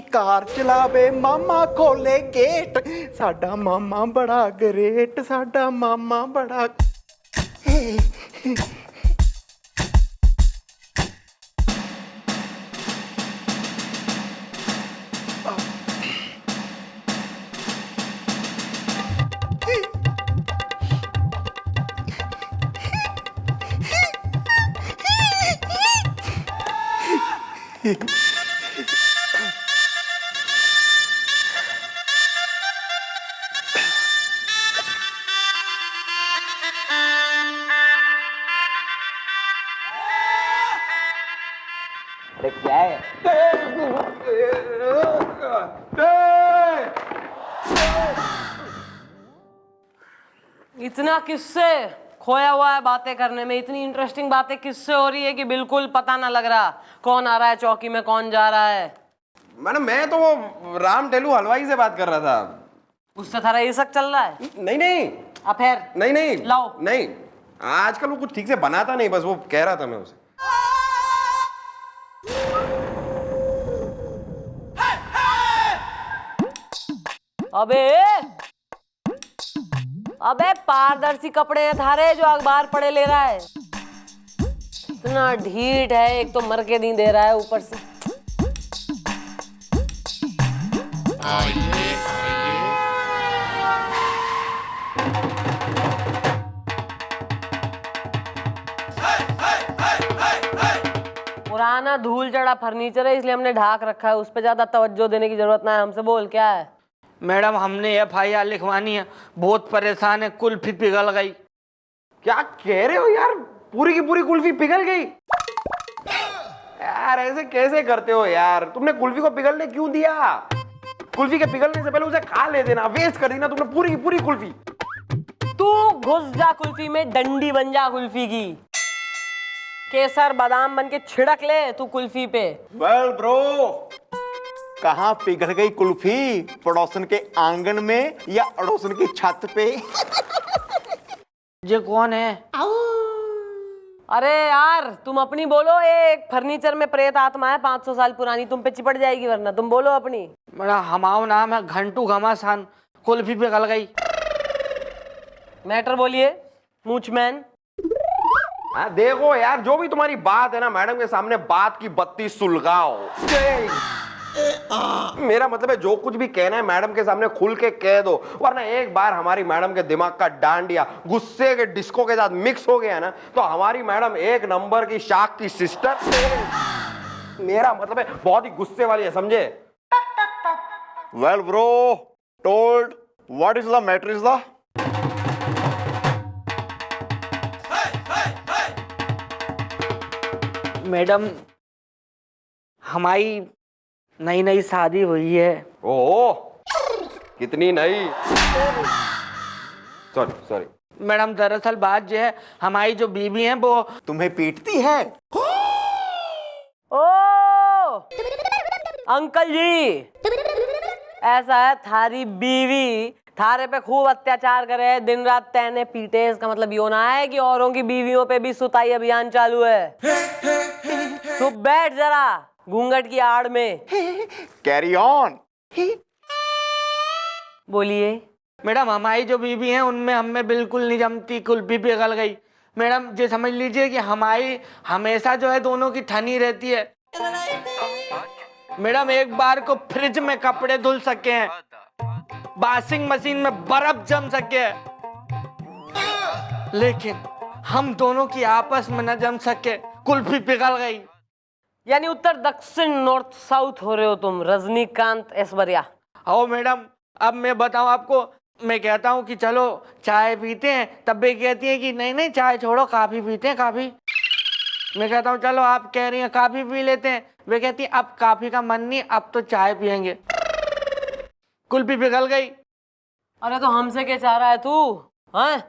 ਦੀ ਕਾਰ ਚਲਾਵੇ ਮਾਮਾ ਖੋਲੇ ਗੇਟ ਸਾਡਾ ਮਾਮਾ ਬੜਾ ਗ੍ਰੇਟ ਸਾਡਾ ਮਾਮਾ ਬੜਾ अरे क्या है? इतना किससे खोया हुआ है बातें करने में, इतनी इंटरेस्टिंग बातें किससे हो रही है कि बिल्कुल पता ना लग रहा कौन आ रहा है चौकी में, कौन जा रहा है। मैडम मैं तो वो राम टेलू हलवाई से बात कर रहा था। उससे थारा ये सब चल रहा है? नहीं नहीं अफेयर? नहीं नहीं लाओ। नहीं, आजकल वो कुछ ठीक से बनाता नहीं, बस वो कह रहा था मैं उसे। अबे अबे पारदर्शी कपड़े हैं थारे जो अखबार पढ़े ले रहा है। इतना ढीठ है, एक तो मर के नहीं दे रहा है ऊपर से। पुराना धूल चढ़ा फर्नीचर है इसलिए हमने ढाक रखा है, उस पर ज्यादा तवज्जो देने की जरूरत ना है। हमसे बोल क्या है? मैडम हमने FIR लिखवानी है, बहुत परेशान है, कुल्फी पिघल गई। क्या कह रहे हो यार? पूरी की पूरी कुल्फी पिघल गई? यार ऐसे कैसे करते हो यार? तुमने कुल्फी को पिघलने क्यों दिया? कुल्फी के पिघलने से पहले उसे खा ले देना, वेस्ट कर देना तुमने पूरी की पूरी कुल्फी। तू घुस जा कुल्फी में, डंडी बन जा कुल्फी की, केसर बादाम बन के छिड़क ले तू कुल्फी पे। वेल ब्रो, कहाँ पिघल गई कुल्फी? पड़ोसन के आंगन में या अड़ोसन की छत पे? ये कौन है? अरे यार तुम अपनी बोलो, एक फर्नीचर में प्रेत आत्मा है 500 साल पुरानी, तुम पे चिपट जाएगी वरना। तुम बोलो अपनी। मेरा हमाओ नाम है घंटू घमासान, कुल्फी पिघल गई। मैटर बोलिए मूचमैन। हाँ देखो यार, जो भी तुम्हारी बात है ना, मैडम के सामने बात की बत्ती सुलगाओ। मेरा मतलब है जो कुछ भी कहना है मैडम के सामने खुल के कह दो, वरना एक बार हमारी मैडम के दिमाग का डांडिया गुस्से के डिस्को के साथ मिक्स हो गया ना, तो हमारी मैडम एक नंबर की शाक की सिस्टर। मेरा मतलब है बहुत ही गुस्से वाली है, समझे? Well bro, told what is the matter is the? Madam हमारी नई नई शादी हुई है। ओह कितनी नई। सॉरी सॉरी मैडम दरअसल बात यह है, हमारी जो बीवी है वो तुम्हें पीटती है? ओ अंकल जी, ऐसा है थारी बीवी थारे पे खूब अत्याचार करे, दिन रात तैने पीटे, इसका मतलब यो ना है कि औरों की बीवियों पे भी सुताई अभियान चालू है। चुप बैठ जरा घूंघट की आड़ में। Carry on. बोलिए। मैडम हमारी जो बीवी है उनमें हमें बिल्कुल नहीं जमती, कुल्फी पिघल गई। मैडम ये समझ लीजिए कि हमारी हमेशा जो है दोनों की ठनी रहती है। मैडम एक बार को फ्रिज में कपड़े धुल सके हैं, वॉशिंग मशीन में बर्फ जम सके, लेकिन हम दोनों की आपस में न जम सके, कुल्फी पिघल गई। यानी उत्तर दक्षिण नॉर्थ साउथ हो रहे हो तुम, रजनीकांत ऐश्वर्या। आओ मैडम, अब मैं बताऊं आपको, मैं कहता हूं कि चलो चाय पीते हैं, तब भी कहती है कि नहीं नहीं चाय छोड़ो, काफी पीते हैं काफी। मैं कहता हूं चलो आप कह रही हैं काफी पी लेते हैं, वे कहती है अब काफी का मन नहीं, अब तो चाय पियेंगे। कुल्फी पिघल गई। अरे तो हमसे क्या चाह रहा है तू? हैं?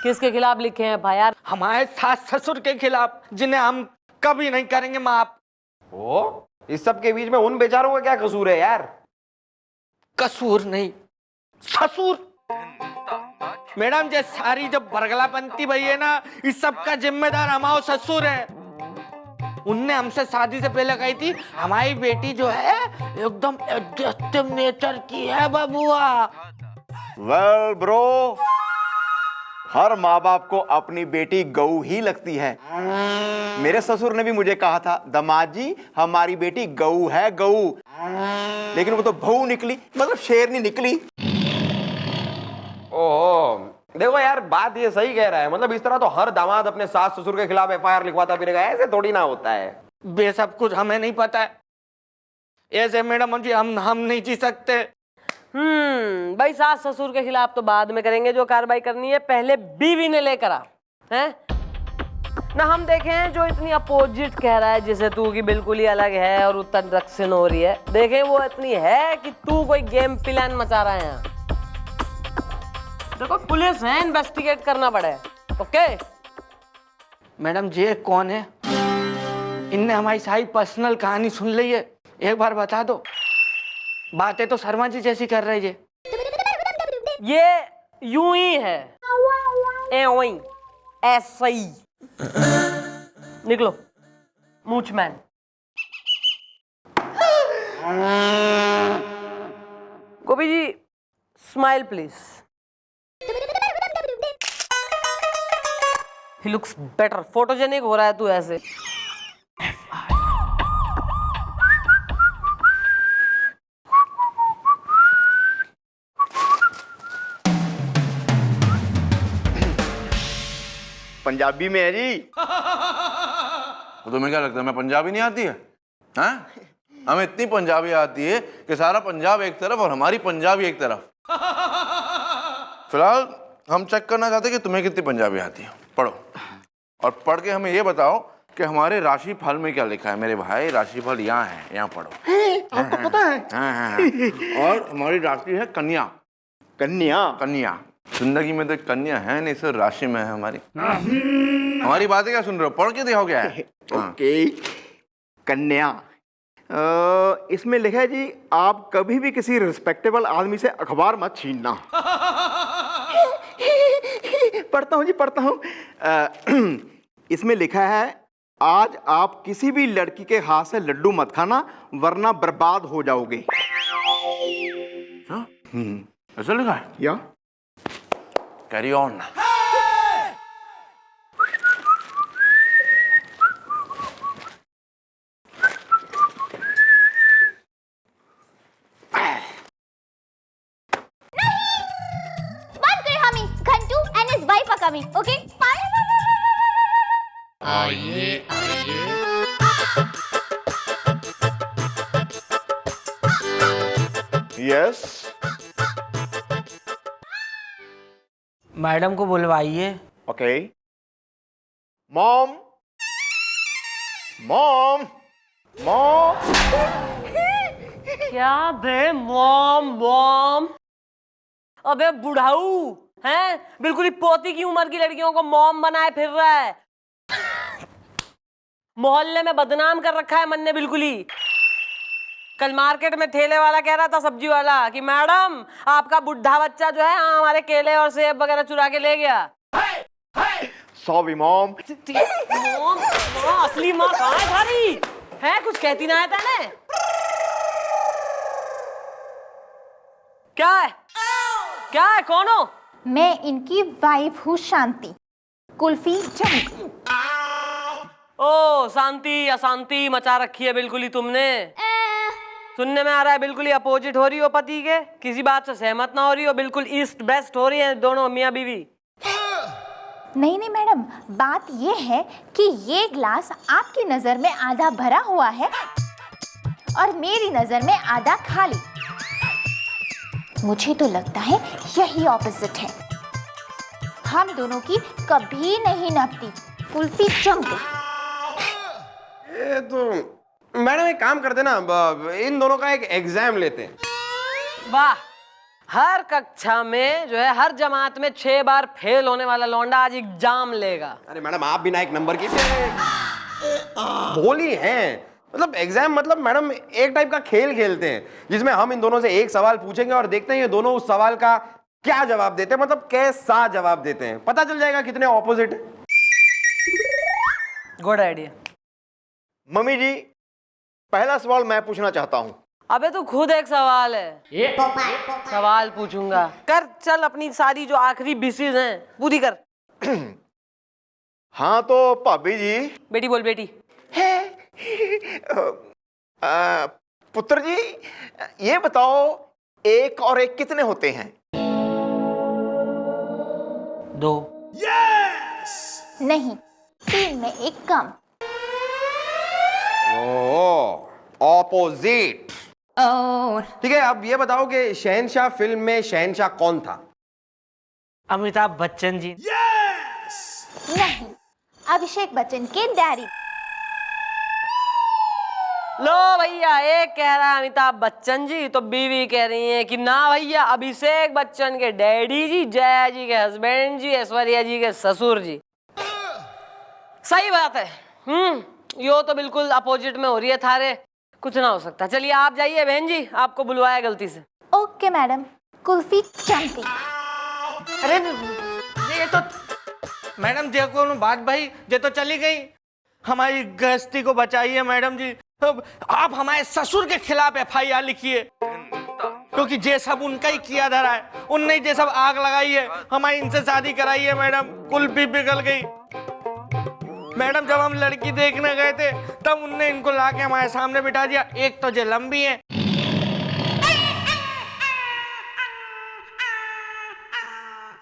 किसके खिलाफ लिखे हैं FIR? हमारे सास ससुर के खिलाफ, जिन्हें हम कभी नहीं करेंगे माफ। ओ इस सब के बीच में उन बेचारों का क्या कसूर है यार? कसूर नहीं, ससुर। मैडम ये सारी जो बरगलापंती भई है ना, इस सब का जिम्मेदार हमारा ससुर है। उनने हमसे शादी से पहले कही थी हमारी बेटी जो है एकदम एडजस्टिव नेचर की है बबुआ। वेल ब्रो, हर माँ बाप को अपनी बेटी गऊ ही लगती है। मेरे ससुर ने भी मुझे कहा था, दामाद जी हमारी बेटी गऊ है, गऊ। लेकिन वो तो बहू निकली, मतलब शेरनी निकली। ओह देखो यार, बात ये सही कह रहा है। मतलब इस तरह तो हर दामाद अपने सास ससुर के खिलाफ एफआईआर लिखवाता फिरेगा, ऐसे थोड़ी ना होता है। बे सब कुछ हमें नहीं पता है, ऐसे मैडम जी हम नहीं जी सकते। भाई सास ससुर के खिलाफ तो बाद में करेंगे, जो कार्रवाई करनी है पहले बीवी ने लेकर आ, हैं? ना हम देखें जो इतनी अपोजिट कह रहा है जिसे तू की बिल्कुल ही अलग है और उत्तर दक्षिण हो रही है, देखें वो इतनी है कि तू कोई गेम प्लान मचा रहा है यहाँ। देखो पुलिस है, इन्वेस्टिगेट करना पड़े। ओके मैडम ये कौन है? इनने हमारी सारी पर्सनल कहानी सुन ली है, एक बार बता दो। बातें तो शर्मा जी जैसी कर रही है। ये यूं ही है, वही ऐसा ही। निकलो मूचमैन। Gopi ji smile please. He looks better, photogenic हो रहा है तू ऐसे। पंजाबी में है जी। तो तुम्हें क्या लगता है मैं पंजाबी नहीं आती है? हैं? हमें इतनी पंजाबी आती है कि सारा पंजाब एक तरफ और हमारी पंजाबी एक तरफ। फिलहाल हम चेक करना चाहते हैं कि तुम्हें कितनी पंजाबी आती है। पढ़ो, और पढ़ के हमें ये बताओ कि हमारे राशि फल में क्या लिखा है। मेरे भाई राशि फल यहाँ है, यहाँ पढ़ो। आपको पता है? हाँ। और हमारी राशि है कन्या। कन्या? कन्या जिंदगी में तो कन्या है नहीं, सिर्फ राशि में है हमारी। हमारी बातें क्या सुन रहे हो? पढ़ के दिखाओ क्या है। ओके कन्या, इसमें लिखा है जी, आप कभी भी किसी रिस्पेक्टेबल आदमी से अखबार मत छीनना। पढ़ता हूँ जी, पढ़ता हूँ। इसमें लिखा है, आज आप किसी भी लड़की के हाथ से लड्डू मत खाना वरना बर्बाद हो जाओगे। ऐसा लिखा है? या carry on. Ghantu and his wife are coming. Okay? Yes. Madam को बुलवाइए। ओके। Mom, mom, mom. क्या बे मॉम बॉम? अबे बुढ़ाऊ हैं, बिल्कुल ही पोती की उम्र की लड़कियों को मॉम बनाए फिर रहा है। मोहल्ले में बदनाम कर रखा है मन ने बिल्कुल ही। कल मार्केट में ठेले वाला कह रहा था, सब्जी वाला, कि मैडम आपका बुढ़ा बच्चा जो है हमारे केले और सेब वगैरह चुरा के ले गया। Sorry mom. मॉम, माँ, असली माँ कहाँ है सारी? है कुछ कहती ना है तने? क्या है? क्या है? कौन हो? मैं इनकी वाइफ हूँ शांति, कुल्फी जंग। ओ शांति, अशांति मचा रखी है बिल्कुल ही तुमने। सुनने में आ रहा है बिल्कुल ही अपोजिट हो रही हो पति के, किसी बात से सहमत ना हो रही हो, बिल्कुल ईस्ट वेस्ट हो रही है दोनों मियाँ बीवी। नहीं नहीं मैडम, बात ये है कि ये ग्लास आपकी नजर में आधा भरा हुआ है और मेरी नजर में आधा खाली। मुझे तो लगता है यही ऑपोजिट है। हम दोनों की कभी नहीं नपती, कुल्फी जम गई। ये तो मैडम एक काम करते ना, इन दोनों का एक एग्जाम लेते हैं। वाह, हर कक्षा में जो है हर जमात में 6 बार फेल होने वाला लौंडा आज एग्जाम लेगा। अरे मैडम आप बिना एक नंबर की भोली हैं। मतलब एग्जाम मतलब मैडम एक टाइप का खेल खेलते हैं जिसमें हम इन दोनों से एक सवाल पूछेंगे और देखते हैं ये दोनों उस सवाल का क्या जवाब देते हैं, मतलब कैसा जवाब देते हैं। पता चल जाएगा कितने ऑपोजिट है। Good idea. मम्मी जी, पहला सवाल मैं पूछना चाहता हूं। अबे तू खुद एक सवाल है। सवाल पूछूंगा। कर चल, अपनी सारी जो आखिरी बिसेस हैं पूरी कर। हाँ तो भाभी जी। बेटी बोल बेटी। पुत्र जी, ये बताओ, एक और एक कितने होते हैं? 2। नहीं, 3 में 1 कम। ऑपोजिट। ठीक है, अब ये बताओ कि शहनशाह फिल्म में शहनशाह कौन था? अमिताभ बच्चन जी। नहीं, अभिषेक बच्चन के डैडी। लो भैया, एक कह रहा है अमिताभ बच्चन जी, तो बीवी कह रही है कि ना भैया, अभिषेक बच्चन के डैडी जी, जया जी के हस्बैंड जी, ऐश्वर्या जी के ससुर जी। सही बात है। यो तो बिल्कुल अपोजिट में हो रही है थारे, कुछ ना हो सकता। चलिए आप जाइए बहन जी, आपको बुलवाया गलती से। ओके मैडम, कुल्फी चमकी। अरे ये तो मैडम देखो ना बात भाई, ये तो चली गई। हमारी गृहस्थी को बचाइए मैडम जी। अब आप हमारे ससुर के खिलाफ FIR लिखिए, क्योंकि ये सब उनका ही किया धरा है। उनने ये सब आग लगाई है। हमारी इनसे शादी कराई है मैडम। कुल्फी पिघल गई मैडम। जब हम लड़की देखने गए थे तब उनने इनको लाके हमारे सामने बिठा दिया। एक तो ये लंबी है।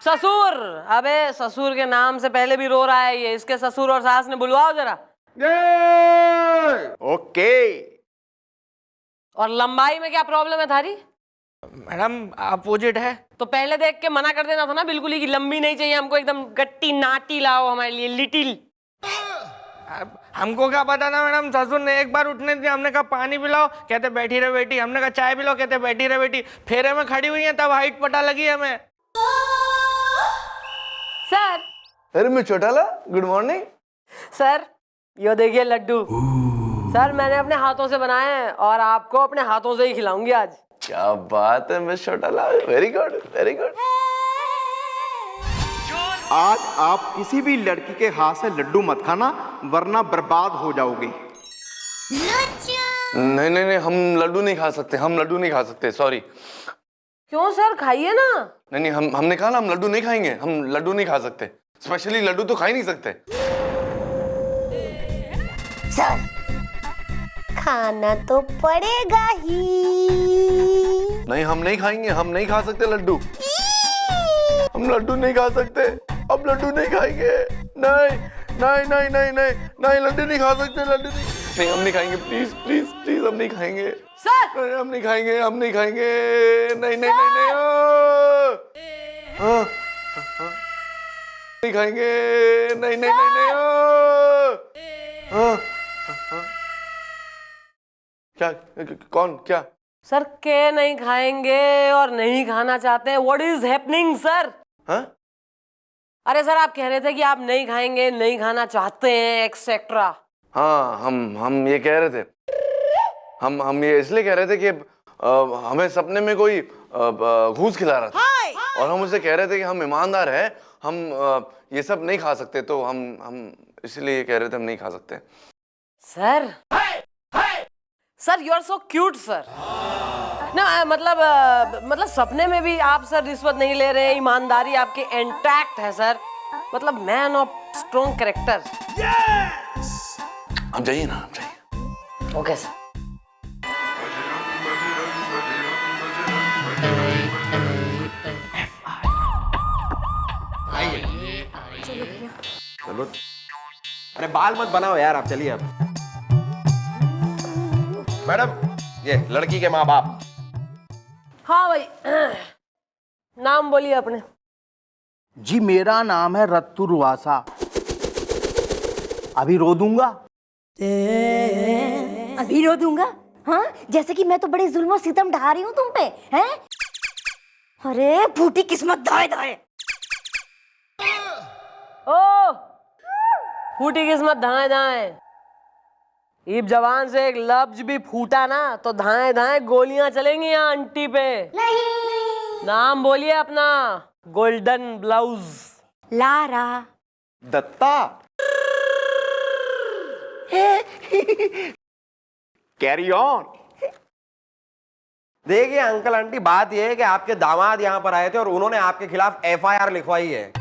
ससुर, अबे ससुर के नाम से पहले भी रो रहा है ये। इसके ससुर और सास ने बुलवाओ जरा। ओके। और लंबाई में क्या प्रॉब्लम है थारी? मैडम अपोजिट है। तो पहले देख के मना कर देना था ना बिल्कुल ही कि लंबी नहीं चाहिए हमको, एकदम गट्टी नाटी लाओ हमारे लिए, लिटिल। हमको क्या पता था मैडम, ससुर ने एक बार उठने दिया। हमने कहा पानी पिलाओ, कहते बैठी रहे बेटी। हमने कहा चाय पिलाओ, कहते बैठी रहे बेटी। फेरे में खड़ी हुई है तब हाइट पता लगी हमें। सर। अरे मैं चौटाला, गुड मॉर्निंग। सर यो देखिए लड्डू। सर मैंने अपने हाथों से बनाए हैं और आपको अपने हाथों से ही खिलाऊंगी आज। क्या बात है miss Chautala, very good very good. आज आप किसी भी लड़की के हाथ से लड्डू मत खाना, वरना बर्बाद हो जाओगे। नहीं नहीं नहीं, हम लड्डू नहीं खा सकते, हम लड्डू नहीं खा सकते, सॉरी। क्यों सर, खाइए ना। नहीं नहीं, हमने कहा ना हम लड्डू नहीं खाएंगे, हम लड्डू नहीं खा सकते। स्पेशली लड्डू तो खा ही नहीं सकते। सर, खाना तो पड़ेगा ही। नहीं, हम नहीं खाएंगे, हम नहीं खा सकते लड्डू। हम लड्डू नहीं खा सकते, अब लड्डू नहीं खाएंगे। नहीं नहीं नहीं नहीं नहीं नहीं, लड्डू नहीं खा सकते, लड्डू नहीं, हम नहीं खाएंगे। प्लीज प्लीज प्लीज, हम नहीं खाएंगे सर। हम नहीं खाएंगे, हम नहीं खाएंगे। नहीं नहीं नहीं नहीं, नहीं खाएंगे। नहीं नहीं नहीं नहीं, क्या कौन क्या? सर के नहीं खाएंगे और नहीं खाना चाहते हैं। What is happening sir? हाँ? अरे सर आप कह रहे थे कि आप नहीं खाएंगे, नहीं खाना चाहते हैं, एक्सेट्रा। हाँ, हम ये कह रहे थे, हम ये इसलिए कह रहे थे कि हमें सपने में कोई घूस खिला रहा था और हम उसे कह रहे थे कि हम ईमानदार हैं, हम ये सब नहीं खा सकते, तो हम इसलिए कह रहे थे हम नहीं खा सकते। Sir sir you are so cute sir. ना मतलब सपने में भी आप सर रिश्वत नहीं ले रहे हैं, ईमानदारी आपकी इंटैक्ट है सर। मतलब मैन ऑफ स्ट्रॉन्ग कैरेक्टर। आप जाइए ना, आप जाइए। Okay sir. चलो, अरे बाल मत बनाओ यार, आप चलिए अब। मैडम, ये लड़की के माँ बाप। हाँ भाई, नाम बोलिए अपने। जी मेरा नाम है रत्तू रुआसा। अभी रो दूंगा। अभी रो दूंगा? हाँ, जैसे कि मैं तो बड़े जुल्म और सितम ढा रही हूँ तुम पे, हैं? अरे फूटी किस्मत, दाए दाए। ओ फूटी किस्मत धाए धाए। ईब जवान से एक लफ्ज भी फूटा ना तो धाए धाए गोलियां चलेंगी यहाँ आंटी पे। नहीं। नाम बोलिए अपना। Golden blouse. Lara. Datta. Carry on. देखिए अंकल आंटी, बात यह है कि आपके दामाद यहाँ पर आए थे और उन्होंने आपके खिलाफ एफआईआर लिखवाई है।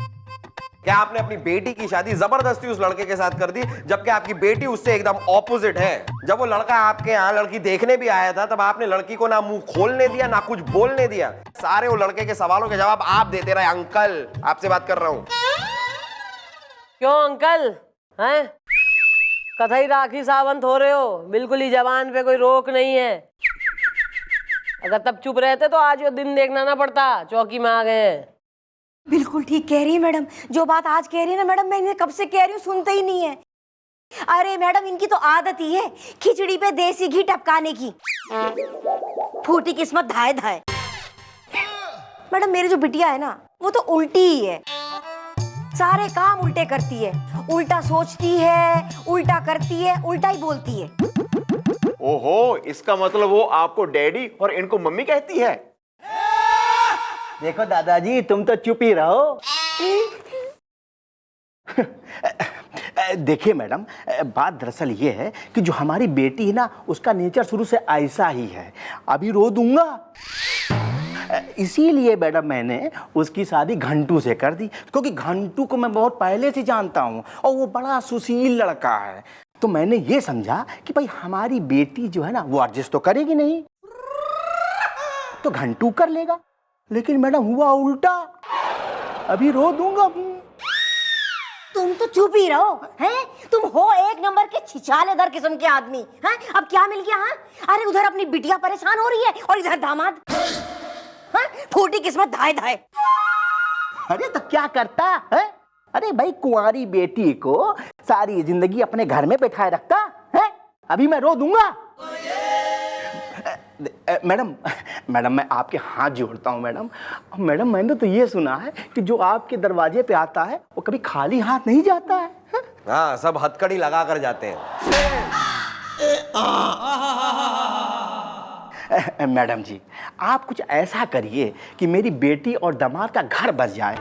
क्या आपने अपनी बेटी की शादी जबरदस्ती उस लड़के के साथ कर दी, जबकि आपकी बेटी उससे एकदम ऑपोजिट है। जब वो लड़का आपके यहाँ लड़की देखने भी आया था, तब आपने लड़की को ना मुंह खोलने दिया ना कुछ बोलने दिया। सारे वो लड़के के सवालों के जवाब आप देते रहे। अंकल, आपसे बात कर रहा हूँ। क्यों अंकल, हैं? कथई राखी सावंत हो रहे हो, बिल्कुल ही जबान पे कोई रोक नहीं है। अगर तब चुप रहते तो आज वो दिन देखना ना पड़ता, चौकी में आ गए हैं। बिल्कुल ठीक कह रही है मैडम। जो बात आज कह रही है ना मैडम, मैं इन्हें कब से कह रही हूँ, सुनते ही नहीं है। अरे मैडम, इनकी तो आदत ही है खिचड़ी पे देसी घी टपकाने की। फूटी किस्मत धाए धाए। मैडम, मेरी जो बिटिया है ना, वो तो उल्टी ही है। सारे काम उल्टे करती है, उल्टा सोचती है, उल्टा करती है, उल्टा ही बोलती है। ओहो, इसका मतलब वो आपको डैडी और इनको मम्मी कहती है। देखो दादाजी, तुम तो चुप ही रहो। देखिए मैडम, बात दरअसल ये है कि जो हमारी बेटी है ना, उसका नेचर शुरू से ऐसा ही है। अभी रो दूंगा, इसीलिए मैडम मैंने उसकी शादी घंटू से कर दी, क्योंकि घंटू को मैं बहुत पहले से जानता हूँ और वो बड़ा सुशील लड़का है। तो मैंने ये समझा कि भाई हमारी बेटी जो है ना, वो एडजस्ट तो करेगी नहीं, तो घंटू कर लेगा। लेकिन मैडम हुआ उल्टा, अभी रो दूंगा। तुम तो चुप ही रहो, हैं? तुम हो एक नंबर के छिछालेदार किस्म के आदमी, हैं? अब क्या मिल गया? हाँ, अरे उधर अपनी बिटिया परेशान हो रही है और इधर दामाद, हाँ? फूटी किस्मत धाए धाए। अरे तो क्या करता है? अरे भाई, कुंवारी बेटी को सारी जिंदगी अपने घर में बैठाए रखता है। अभी मैं रो दूंगा। मैडम, मैं आपके हाथ जोड़ता हूँ मैडम। मैंने तो ये सुना है कि जो आपके दरवाजे पे आता है वो कभी खाली हाथ नहीं जाता है। हाँ, सब हथकड़ी लगा कर जाते हैं। मैडम जी, आप कुछ ऐसा करिए कि मेरी बेटी और दामाद का घर बस जाए।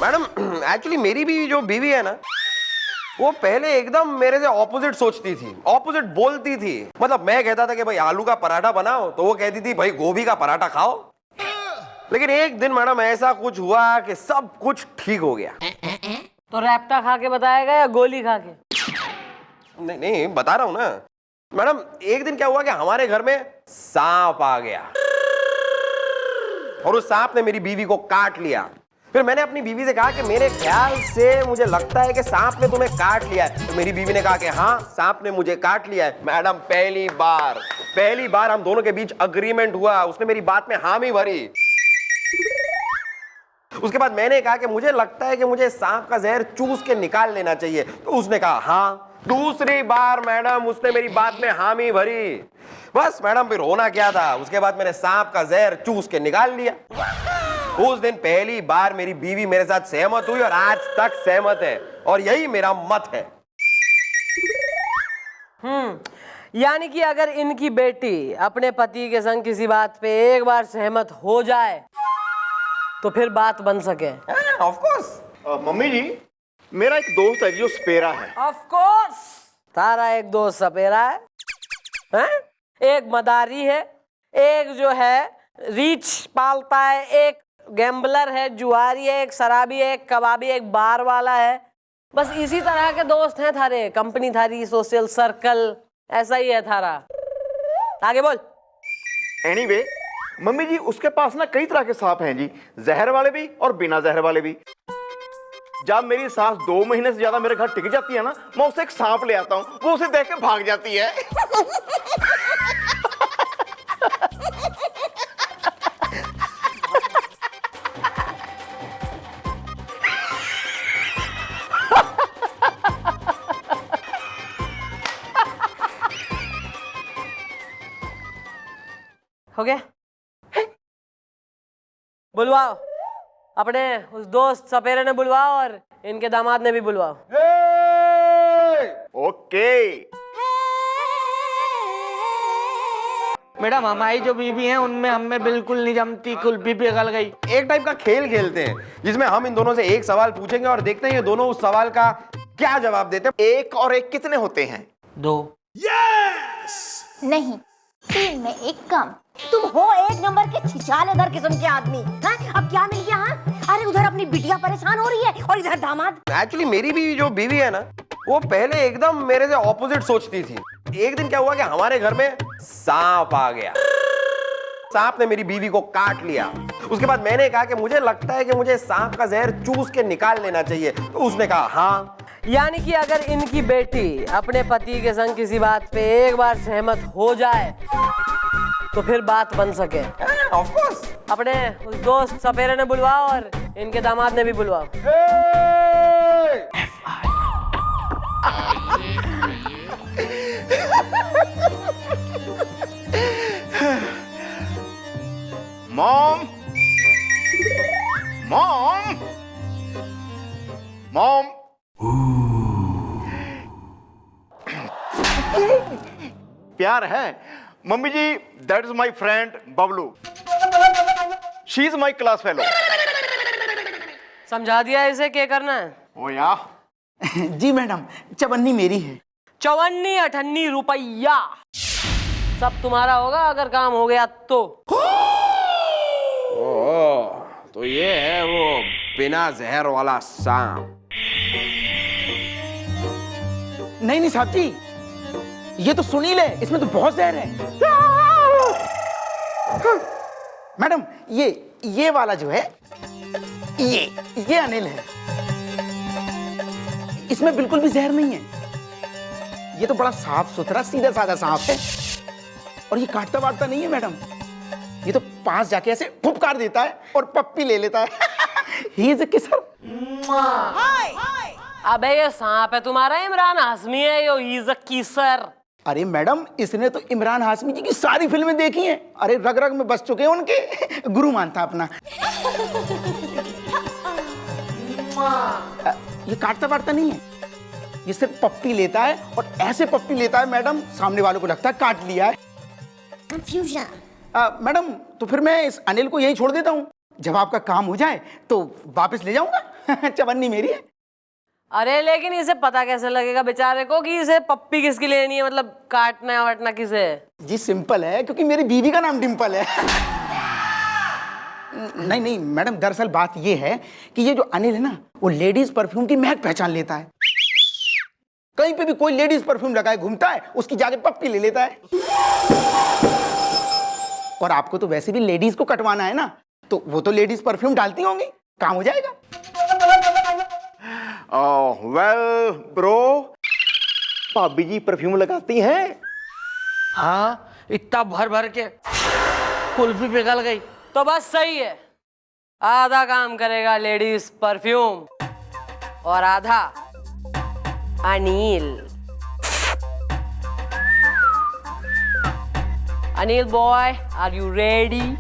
मैडम, एक्चुअली मेरी भी जो बीवी है ना, वो पहले एकदम मेरे से ऑपोजिट सोचती थी, ऑपोजिट बोलती थी। मतलब मैं कहता था कि भाई आलू का पराठा बनाओ, तो वो कहती थी भाई गोभी का पराठा खाओ। लेकिन एक दिन मैडम ऐसा कुछ हुआ कि सब कुछ ठीक हो गया। तो रैप्टा खा के बताएगा या गोली खा के? नहीं नहीं, बता रहा हूं ना मैडम। एक दिन क्या हुआ कि हमारे घर में सांप आ गया और उस सांप ने मेरी बीवी को काट लिया। फिर मैंने अपनी बीवी से कहा कि मेरे ख्याल से मुझे लगता है कि सांप ने तुम्हें काट लिया है। तो मेरी बीवी ने कहा कि हाँ, सांप ने मुझे काट लिया है। मैडम, पहली बार हम दोनों के बीच अग्रीमेंट हुआ। उसने मेरी बात में हामी भरी। उसके बाद मैंने कहा कि मुझे लगता है कि मुझे सांप का जहर चूस के निकाल लेना चाहिए। तो उसने कहा हाँ। दूसरी बार मैडम उसने मेरी बात में हामी भरी। बस मैडम, फिर होना क्या था, उसके बाद मैंने सांप का जहर चूस के निकाल लिया। उस दिन पहली बार मेरी बीवी मेरे साथ सहमत हुई और आज तक सहमत है, और यही मेरा मत है। यानी कि अगर इनकी बेटी अपने पति के संग किसी बात पे एक बार सहमत हो जाए तो फिर बात बन सके। Of course. मम्मी जी, मेरा एक दोस्त है जो सपेरा है। ऑफ कोर्स, तारा एक दोस्त सपेरा है, हैं? एक मदारी है, एक जो है रीछ पालता है, एक गैम्बलर है, जुआरी है, एक शराबी है, एक कबाबी, एक बार वाला है। बस इसी तरह के दोस्त हैं थारे। कंपनी थारी, सोशल सर्कल ऐसा ही है थारा। आगे बोल। एनीवे, मम्मी जी, उसके पास ना कई तरह के सांप हैं जी, जहर वाले भी और बिना जहर वाले भी। जब मेरी सास 2 महीने से ज्यादा मेरे घर टिक जाती है ना, मैं उसे एक सांप ले आता हूँ, वो उसे देख के भाग जाती है। हो गया? बुलवाओ अपने उस दोस्त सपेरे ने, बुलवाओ और इनके दामाद ने भी बुलवाओ। ओके। मैडम, हमारी जो बीवी है उनमें हमें बिल्कुल नहीं जमती, कुल्फी पिघल गई। एक टाइप का खेल खेलते हैं जिसमें हम इन दोनों से एक सवाल पूछेंगे और देखते हैं ये दोनों उस सवाल का क्या जवाब देते? एक और एक कितने होते हैं? 2। नहीं, 3 में 1 कम। तुम हो एक नंबर के छिछालेदार किस्म के आदमी हैं? अब क्या मिल गया? हाँ, अरे उधर अपनी बिटिया परेशान हो रही है और इधर दामाद। एक्चुअली मेरी भी जो बीवी है ना, वो पहले एकदम मेरे से ऑपोजिट सोचती थी। एक दिन क्या हुआ कि हमारे घर में सांप आ गया। सांप ने मेरी बीवी को काट लिया। उसके बाद मैंने कहा कि मुझे लगता है कि मुझे सांप का जहर चूस के निकाल लेना चाहिए। तो उसने कहा हाँ। यानी कि अगर इनकी बेटी अपने पति के संग किसी बात पे एक बार सहमत हो जाए तो फिर बात बन सके। Of course. अपने उस दोस्त सपेरे ने बुलवाओ और इनके दामाद ने भी बुलवाओ। Mom, mom, mom. प्यार है mummy ji. That is my friend Bablu. She is my class fellow. समझा दिया इसे क्या करना है? ओ या जी मैडम, चवन्नी मेरी है। 54-58 रुपया सब तुम्हारा होगा अगर काम हो गया तो। तो ये है वो बिना जहर वाला सांप। नहीं साहब जी, ये तो सुनील है, इसमें तो बहुत जहर है। मैडम ये वाला जो है, ये अनिल है। इसमें बिल्कुल भी जहर नहीं है। ये तो बड़ा साफ सुथरा सीधा साधा सांप है और ये काटता वाटता नहीं है मैडम। ये तो पास जाके ऐसे फुफकार देता है और पप्पी ले लेता है। He is a kisser. अबे ये सांप है तुम्हारा, इमरान हाशमी है yo, he is a kisser. अरे मैडम, इसने तो इमरान हाशमी जी की सारी फिल्में देखी हैं। अरे रग रग में बस चुके हैं उनके। गुरु मानता अपना। ये काटता वाटता नहीं है, ये सिर्फ पप्पी लेता है और ऐसे पप्पी लेता है मैडम, सामने वालों को लगता है काट लिया है। मैडम, तो फिर मैं इस अनिल को यहीं छोड़ देता हूँ। जब आपका काम हो जाए तो वापस ले जाऊंगा। चवन्नी मेरी है। अरे लेकिन इसे पता कैसे लगेगा बेचारे को कि इसे पप्पी किसकी लेनी है, मतलब काटना वाटना किसे? जी सिंपल है, क्योंकि मेरी बीवी का नाम डिम्पल है। नहीं मैडम, दरअसल बात ये है कि ये जो अनिल है ना, वो लेडीज परफ्यूम की महक पहचान लेता है। कहीं पे भी कोई लेडीज परफ्यूम लगाए घूमता है, उसकी जाके पप्पी ले लेता है। और आपको तो वैसे भी लेडीज को कटवाना है ना, तो वो तो लेडीज परफ्यूम डालती होंगी, काम हो जाएगा। वेल ब्रो, भाभी जी परफ्यूम लगाती हैं? हाँ, इतना भर भर के कुल्फी पिघल गई। तो बस सही है, आधा काम करेगा लेडीज परफ्यूम और आधा Anil. Anil boy, are you ready?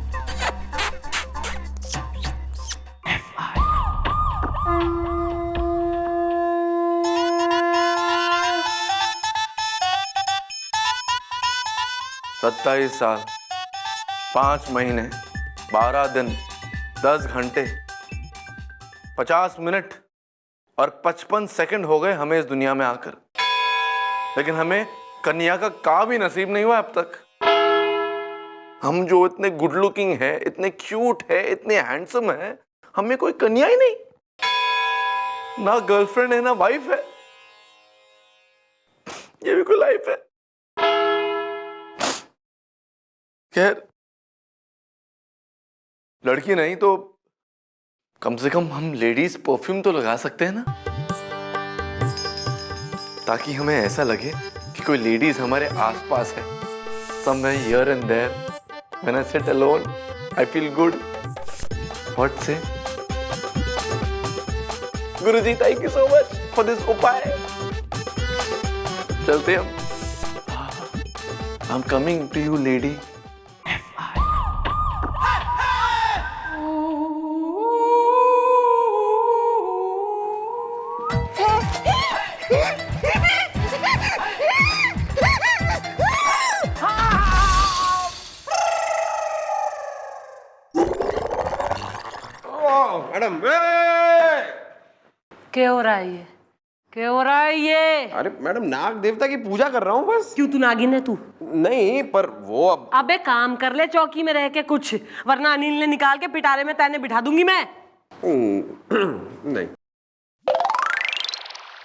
सत्ताईस साल, 5 महीने, 12 दिन, 10 घंटे, 50 मिनट और 55 सेकंड हो गए हमें इस दुनिया में आकर, लेकिन हमें कन्या का भी नसीब नहीं हुआ अब तक। हम जो इतने गुड लुकिंग है, इतने क्यूट है, इतने हैंडसम है, हमें कोई कन्या ही नहीं। ना गर्लफ्रेंड है, ना वाइफ है। ये भी कोई लाइफ है? खैर, लड़की नहीं तो कम से कम हम लेडीज परफ्यूम तो लगा सकते हैं ना, ताकि हमें ऐसा लगे कि कोई लेडीज हमारे आसपास है। Somewhere here and there, when I sit alone, I feel good. What say? Guruji, thank you so much for this उपाय। चलते हम। I'm coming to you, lady. Madam, क्या हो रहा है ये? क्या हो रहा है ये? अरे मैडम नाग देवता की पूजा कर रहा हूँ बस। क्यों, तू नागिन है तू? नहीं पर वो अब अबे काम कर ले चौकी में रह के कुछ, वरना अनिल ने निकाल के पिटारे में तैने बिठा दूंगी मैं। नहीं।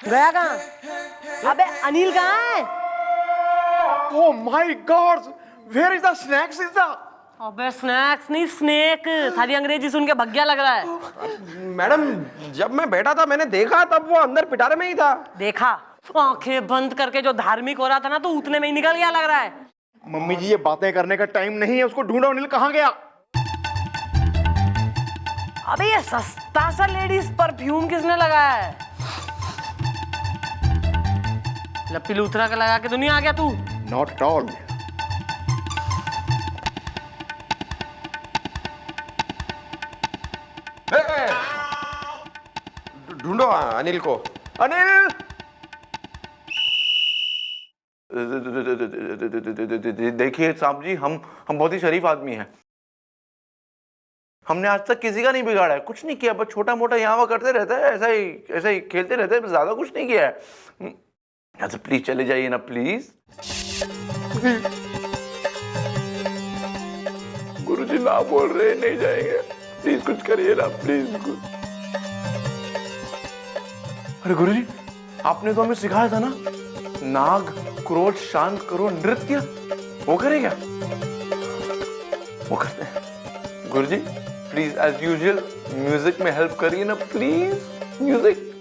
गया कहाँ? अबे अनिल कहाँ है? Oh my God! Where is the snacks? Is the? अबे स्नैक्स नहीं, स्नेक। थारी अंग्रेजी सुन के भग्या लग रहा है। मैडम जब मैं बैठा था मैंने देखा, तब वो अंदर पिटारे में ही था। देखा? आंखें बंद करके जो धार्मिक हो रहा था ना, तो उतने में ही निकल गया लग रहा है। मम्मी जी ये बातें करने का टाइम नहीं है, उसको ढूंढो। अनिल कहाँ गया? अबे ये सस्ता सा लेडीज परफ्यूम किसने लगाया है? लप्पी लूथरा का लगा के तो नहीं आ गया तू? Not at all. ढूंढो अनिल को। अनिल! देखिए साहब जी, हम बहुत ही शरीफ आदमी हैं। हमने आज तक किसी का नहीं बिगाड़ा है, कुछ नहीं किया, बस छोटा मोटा यहाँ वहाँ करते रहता है, ऐसा ही खेलते रहते हैं, ज्यादा कुछ नहीं किया है। अच्छा प्लीज चले जाइए ना प्लीज। गुरुजी ना बोल रहे, नहीं जाएंगे, प्लीज कुछ करिए ना प्लीज कुछ। अरे गुरुजी आपने तो हमें सिखाया था ना, नाग क्रोध शांत करो नृत्य, वो करेगा? वो करते हैं। गुरुजी प्लीज एज यूजुअल म्यूजिक में हेल्प करिए ना प्लीज। म्यूजिक।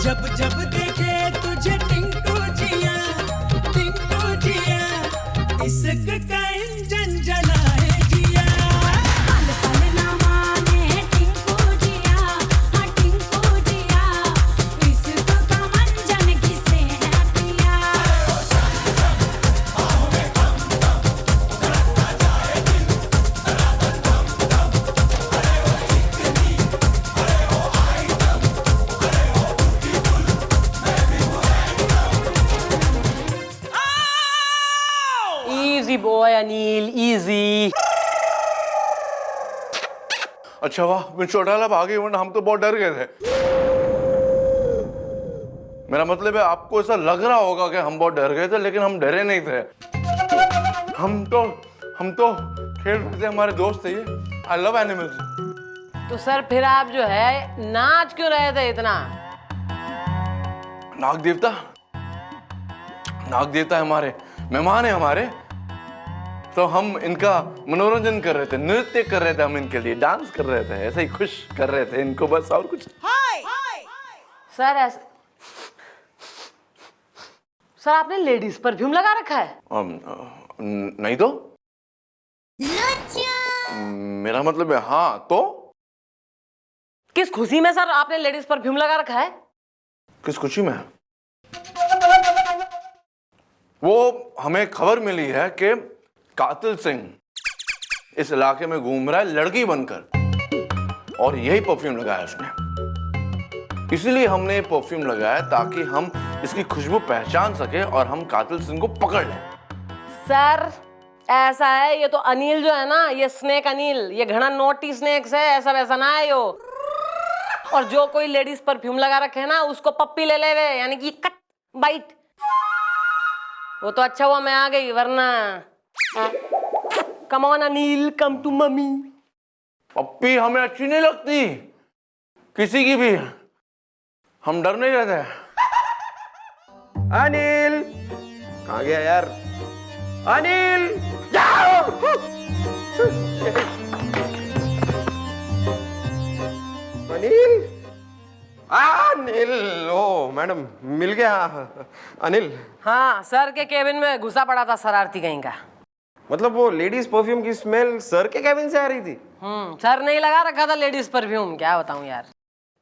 जब जब देखे तुझे टिंकू जिया, इश्क का इंजन जलाए जिया। पल पल ना माने टिंकू जिया, हाँ टिंकू जिया, इश्क का मंजन किसे है पिया। Easy boy Anil, easy. अच्छा वाह, मैं चौटाला भागे, वरना हम तो बहुत डर गए थे। मेरा मतलब है आपको ऐसा लग रहा होगा कि हम बहुत डर गए थे, लेकिन हम डरे नहीं थे। हम तो खेल रहे थे, हमारे दोस्त थे ये। I love animals. तो सर फिर आप जो है नाच क्यों रहे थे इतना? नाग देवता हमारे मेहमान है हमारे, तो हम इनका मनोरंजन कर रहे थे, नृत्य कर रहे थे, हम इनके लिए डांस कर रहे थे, ऐसे ही खुश कर रहे थे इनको, बस और कुछ। सर ऐसे सर आपने लेडीज परफ्यूम लगा रखा है? नहीं तो मेरा मतलब है हाँ तो। किस खुशी में सर आपने लेडीज परफ्यूम लगा रखा है? किस खुशी में? वो हमें खबर मिली है कि कातिल सिंह इस इलाके में घूम रहा है लड़की बनकर, और यही परफ्यूम लगाया उसने। इसीलिए हमने परफ्यूम लगाया ताकि हम इसकी खुशबू पहचान सके और हम कातिल सिंह को पकड़ लें। सर ऐसा है, ये तो अनिल जो है ना, ये स्नेक अनिल, ये घना नोटी स्नेक्स है, ऐसा वैसा ना है यो। और जो कोई लेडीज परफ्यूम लगा रखे है ना, उसको पप्पी ले लेवे, यानी कि कट बाइट। वो तो अच्छा हुआ मैं आ गई, वरना come on Anil, come to mummy. पप्पी हमें अच्छी नहीं लगती किसी की भी, हम डर नहीं रहते। अनिल कहाँ गया यार? अनिल जाओ। अनिल, अनिल, ओ मैडम मिल गया अनिल। हाँ, सर के केबिन में घुसा पड़ा था शरारती कहीं का। मतलब वो लेडीज परफ्यूम की स्मेल सर के कैबिन से आ रही थी? सर नहीं लगा रखा था लेडीज परफ्यूम, क्या बताऊं यार।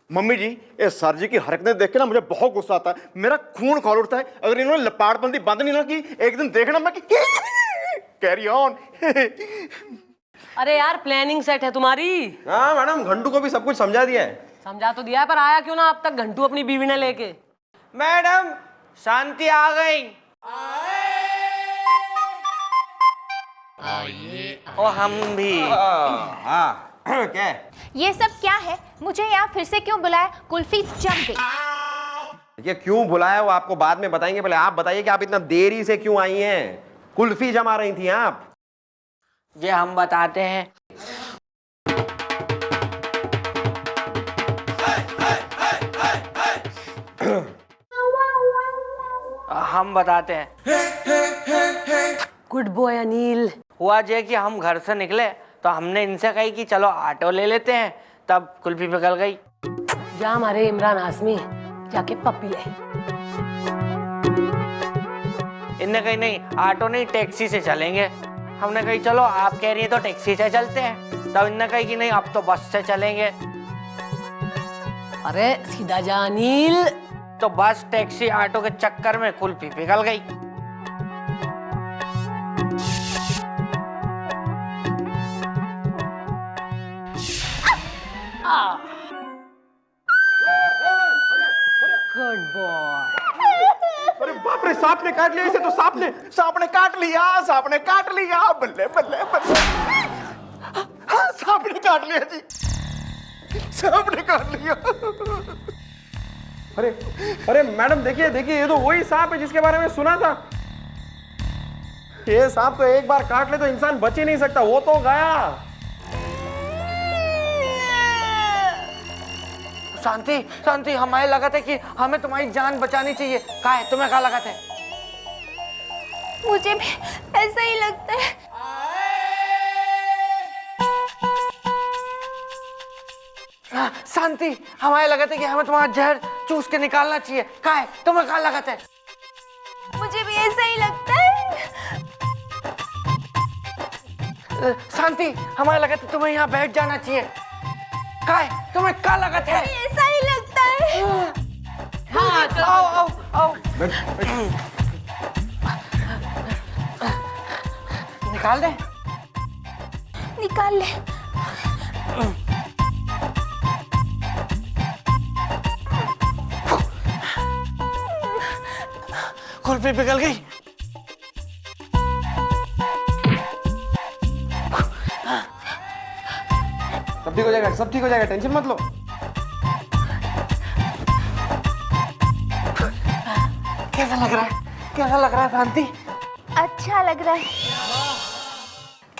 मम्मी जी, ये सर जी की हरकतें देख के ना मुझे बहुत गुस्सा आता है, मेरा खून खौल उठता है। अगर इन्होंने लपाटबंदी बंद नहीं ना की, एक दिन देखना मैं कैरी ऑन। अरे यार, प्लानिंग सेट है तुम्हारी। हाँ मैडम, घंटू को भी सब कुछ समझा दिया है। समझा तो दिया है, पर आया क्यों ना अब तक घंटू अपनी बीवी ने लेके। मैडम शांति आ गई। और हम भी। हाँ क्या है? ये सब क्या है? मुझे यहाँ फिर से क्यों बुलाया? कुल्फी जम गई। ये क्यों बुलाया वो आपको बाद में बताएंगे, पहले आप बताइए कि आप इतना देरी से क्यों आई हैं? कुल्फी जमा रही थी आप? ये हम बताते हैं। हम बताते हैं। Good boy Anil. हुआ ये कि हम घर से निकले तो हमने इनसे कही कि चलो ऑटो ले लेते हैं, तब कुल्फी पिघल गई। जा हमारे इमरान हाशमी, जाके पप्पी ले। इनने कही नहीं, ऑटो नहीं टैक्सी से चलेंगे। हमने कही चलो आप कह रही हैं तो टैक्सी से चलते हैं। तब इनने कही कि नहीं अब तो बस से चलेंगे। अरे सीधा जा अनिल। तो बस टैक्सी ऑटो के चक्कर में कुल्फी पिघल गई। Good boy. अरे बाप रे, सांप ने काट लिया इसे तो। सांप ने काट लिया, सांप ने काट लिया। बल्ले बल्ले बल्ले। हाँ, सांप ने काट लिया जी, सांप ने काट लिया। अरे अरे मैडम देखिए देखिए, ये तो वही सांप है जिसके बारे में सुना था। ये सांप तो एक बार काट ले तो इंसान बच ही नहीं सकता, वो तो गया। शांति शांति, हमें लगा था कि हमें तुम्हारी जान बचानी चाहिए। कहा है तुम्हें, कहा लगा था? मुझे भी ऐसा ही लगता है। शांति, हमें लगा था कि हमें तुम्हारा जहर चूस के निकालना चाहिए। कहा है तुम्हें, कहा लगा था? मुझे भी ऐसा ही लगता है। शांति, हमें लगा था तुम्हें यहाँ बैठ जाना चाहिए। कहा है तुम्हें, कहा लगा था? ऐसा ही लगता है। हाँ, चलो। आओ आओ आओ। निकाल दे। निकाल ले। कुल्फी पिघल गई। सब ठीक हो जाएगा, सब ठीक हो जाएगा, टेंशन मत लो। कैसा लग रहा है? कैसा लग रहा है शांति? अच्छा लग रहा है।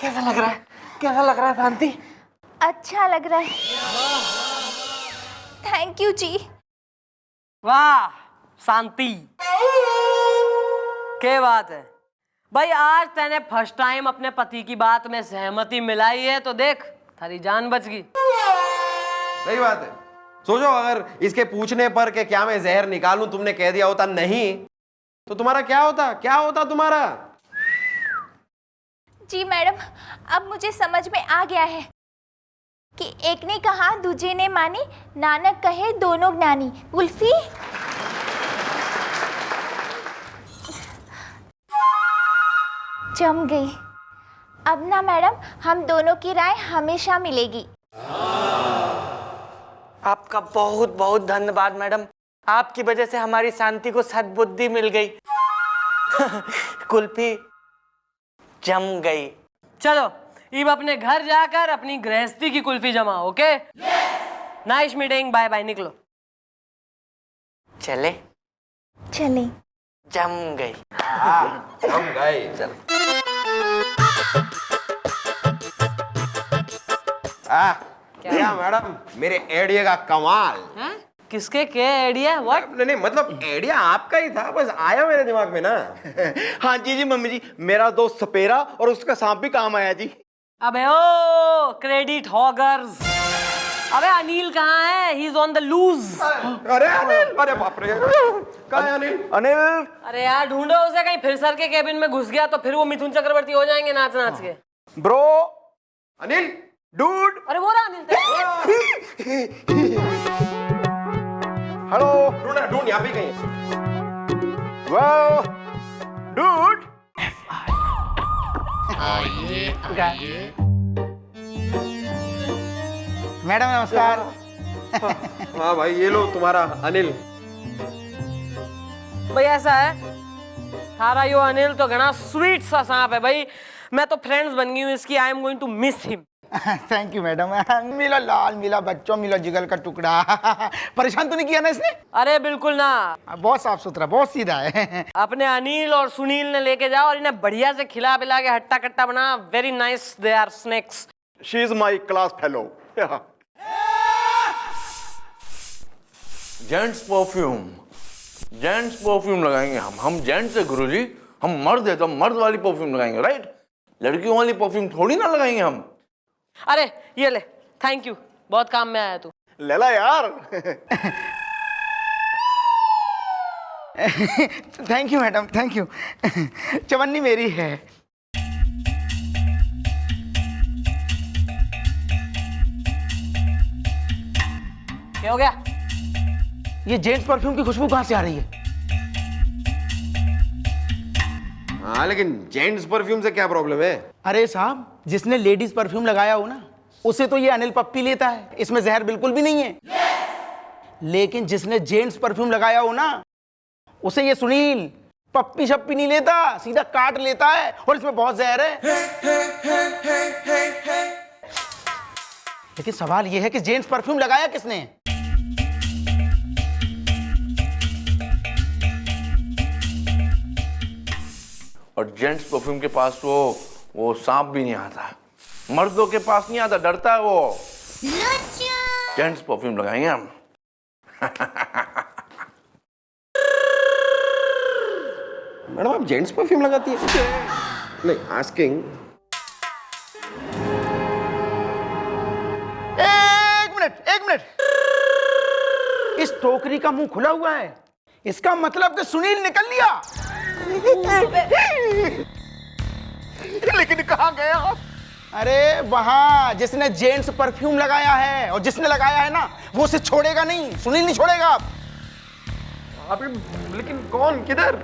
कैसा लग रहा है? कैसा लग रहा है शांति? अच्छा लग रहा है। थैंक यू जी। वाह शांति, क्या बात है भाई। आज तैने फर्स्ट टाइम अपने पति की बात में सहमति मिलाई है, तो देख थारी जान बच गई। सही बात है। सोचो, अगर इसके पूछने पर कि क्या मैं जहर निकालूं तुमने कह दिया होता नहीं, तो तुम्हारा क्या होता? क्या होता तुम्हारा? जी मैडम, अब मुझे समझ में आ गया है कि एक ने कहा दूजे ने मानी, नानक कहे दोनों ज्ञानी। कुल्फी जम गई। अब ना मैडम, हम दोनों की राय हमेशा मिलेगी। आपका बहुत बहुत धन्यवाद मैडम। आपकी वजह से हमारी शांति को सद्बुद्धि मिल गई। कुल्फी जम गई। चलो अब अपने घर जाकर अपनी गृहस्थी की कुल्फी जमाओ। Okay, nice meeting, bye bye, निकलो। चले चले। जम गई। हम गए। चल। क्या मैडम, मेरे आइडिया का कमाल। किसके क्या आइडिया? व्हाट? नहीं मतलब आइडिया आपका ही था, बस आया मेरे दिमाग में ना। हाँ जी जी मम्मी जी, मेरा दोस्त सपेरा और उसका सांप भी काम आया जी। अबे ओ क्रेडिट हॉगर्स, अबे अनिल कहाँ है? He is on the loose. अरे अनिल, अरे बाप रे, कहाँ है अनिल? अनिल, अरे यार ढूंढो उसे, कहीं फिर सर के केबिन में घुस गया तो फिर वो मिथुन चक्रवर्ती हो जाएंगे नाच नाच के। ब्रो, अनिल, डूड, अरे वो रहा अनिल। हेलो, ढूंढ यहाँ पे कहीं। वेल, डूड, मैडम नमस्कार। हाँ भाई, ये लो तुम्हारा अनिल। भाई ऐसा है, थारा यो अनिल तो घना स्वीट सा सांप है भाई। मैं तो फ्रेंड्स बन गई हूँ इसकी। I am going to miss him. Thank you madam. मिला लाल, मिला बच्चों, मिला जिगल का टुकड़ा। परेशान तो नहीं किया ना इसने? अरे बिल्कुल ना, बहुत साफ सुथरा, बहुत सीधा है। अपने अनिल और सुनील ने लेके जाओ और इन्हें बढ़िया से खिला पिला के हट्टा कट्टा बना। Very nice, they are snacks. She is my class fellow. Gents perfume लगाएंगे हम जेंट्स है गुरुजी। हम मर्द है तो हम मर्द वाली परफ्यूम लगाएंगे, राइट? लड़कियों वाली परफ्यूम थोड़ी ना लगाएंगे हम। अरे ये ले, थैंक यू, बहुत काम में आया तू। लेला यार। Thank you madam, thank you. चवन्नी मेरी है। क्या हो गया? ये जेंट्स परफ्यूम की खुशबू कहाँ से आ रही है? हाँ, लेकिन जेंट्स परफ्यूम से क्या प्रॉब्लम है? अरे साहब, जिसने लेडीज परफ्यूम लगाया हो ना, उसे तो ये अनिल पप्पी लेता है, इसमें जहर बिल्कुल भी नहीं है। लेकिन जिसने जेंट्स परफ्यूम लगाया हो ना, उसे ये सुनील पप्पी शप्पी नहीं लेता, सीधा काट लेता है, और इसमें बहुत जहर है। लेकिन सवाल यह है कि जेंट्स परफ्यूम लगाया किसने? और जेंट्स परफ्यूम के पास वो सांप भी नहीं आता, मर्दों के पास नहीं आता, डरता है वो। जेंट्स परफ्यूम लगाएंगे हम। मैडम, आप जेंट्स परफ्यूम लगाती है? नहीं, आस्किंग। एक मिनट। इस टोकरी का मुंह खुला हुआ है, इसका मतलब कि सुनील निकल लिया। लेकिन कहाँ गया आप? अरे वहां जिसने जेंट्स परफ्यूम लगाया है, और जिसने लगाया है ना, वो उसे छोड़ेगा नहीं, सुनील नहीं छोड़ेगा। आप लेकिन कौन, किधर?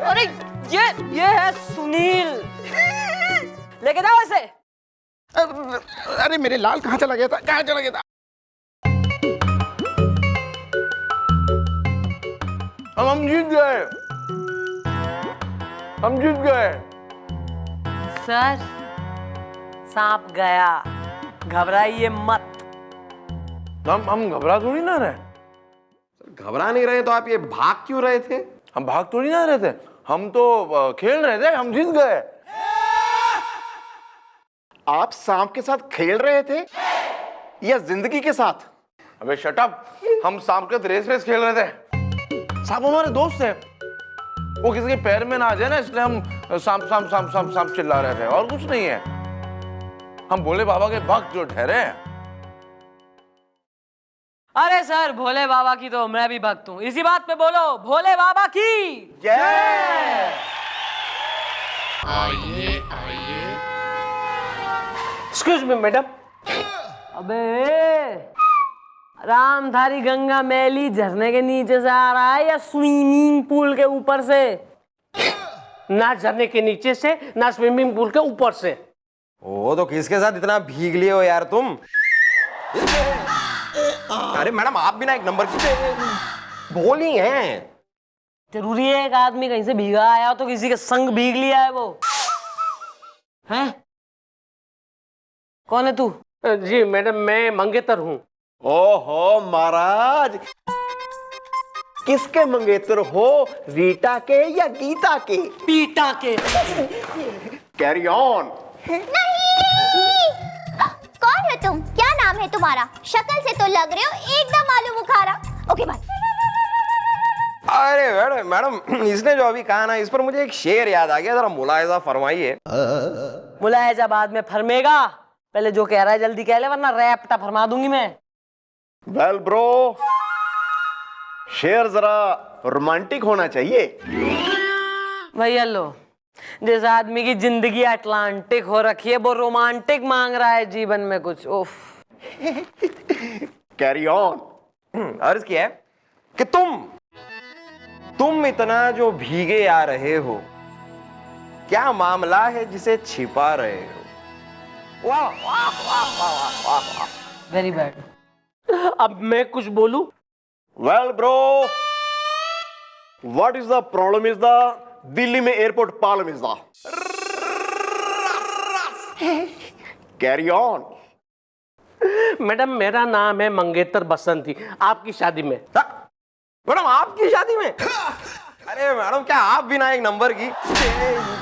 अरे ये है सुनील, लेके जाओ इसे। अरे मेरे लाल कहाँ चला गया था? हम जीत गए, सर, सांप गया, घबराइए मत। हम घबरा थोड़ी ना रहे। घबरा नहीं रहे तो आप ये भाग क्यों रहे थे? हम भाग थोड़ी ना रहे थे, हम तो खेल रहे थे, हम जीत गए। आप सांप के साथ खेल रहे थे या जिंदगी के साथ? अबे शट अप, हम सांप के रेस खेल रहे थे। सांप हमारे दोस्त है, वो किसी के पैर में ना आ जाए ना, इसलिए हम सांप चिल्ला रहे थे, और कुछ नहीं है। हम भोले बाबा के भक्त जो ठहरे हैं। अरे सर, भोले बाबा की तो मैं भी भक्त हूँ। इसी बात पे बोलो, भोले बाबा की जय। Excuse me madam. अबे रामधारी गंगा मैली झरने के नीचे से आ रहा है या स्विमिंग पूल के ऊपर से? ना झरने के नीचे से, ना स्विमिंग पूल के ऊपर से। ओ, तो किसके साथ इतना भीग लिए हो यार तुम? अरे मैडम, आप भी ना एक नंबर की भोली हैं। जरूरी है एक आदमी कहीं से भीगा आया हो तो किसी के संग भीग लिया है वो? हैं? कौन है तू? जी मैडम, मैं मंगेतर हूँ। ओहो महाराज, किसके मंगेतर हो? रीटा के या गीता के? पीटा के। Carry on. कौन है तुम? क्या नाम है तुम्हारा? शक्ल से तो लग रहे हो एकदम आलू बुखारा। Okay bye. अरे मैडम मैडम इसने जो अभी कहा ना, इस पर मुझे एक शेर याद आ गया, जरा मुलाहिजा फरमाइए। मुलायजा बाद में फरमेगा, पहले जो कह रहा है जल्दी कह ले, वरना रैप्टा फरमा दूंगी मैं। वेल ब्रो, शेर जरा रोमांटिक होना चाहिए। भैया लो, जिस आदमी की जिंदगी अटलांटिक हो रखी है वो रोमांटिक मांग रहा है जीवन में कुछ। उफ। Carry on. अर्ज किया है कि तुम इतना जो भीगे आ रहे हो, क्या मामला है जिसे छिपा रहे हो? वाह वाह वाह वाह वाह वाह। Very bad. अब मैं कुछ बोलूं? Well bro, what is the problem is the Delhi में airport problem is the carry on. Madam मेरा नाम है मंगेतर बसंती, आपकी शादी में। मैडम आपकी शादी में? अरे मैडम, क्या आप बिना एक नंबर की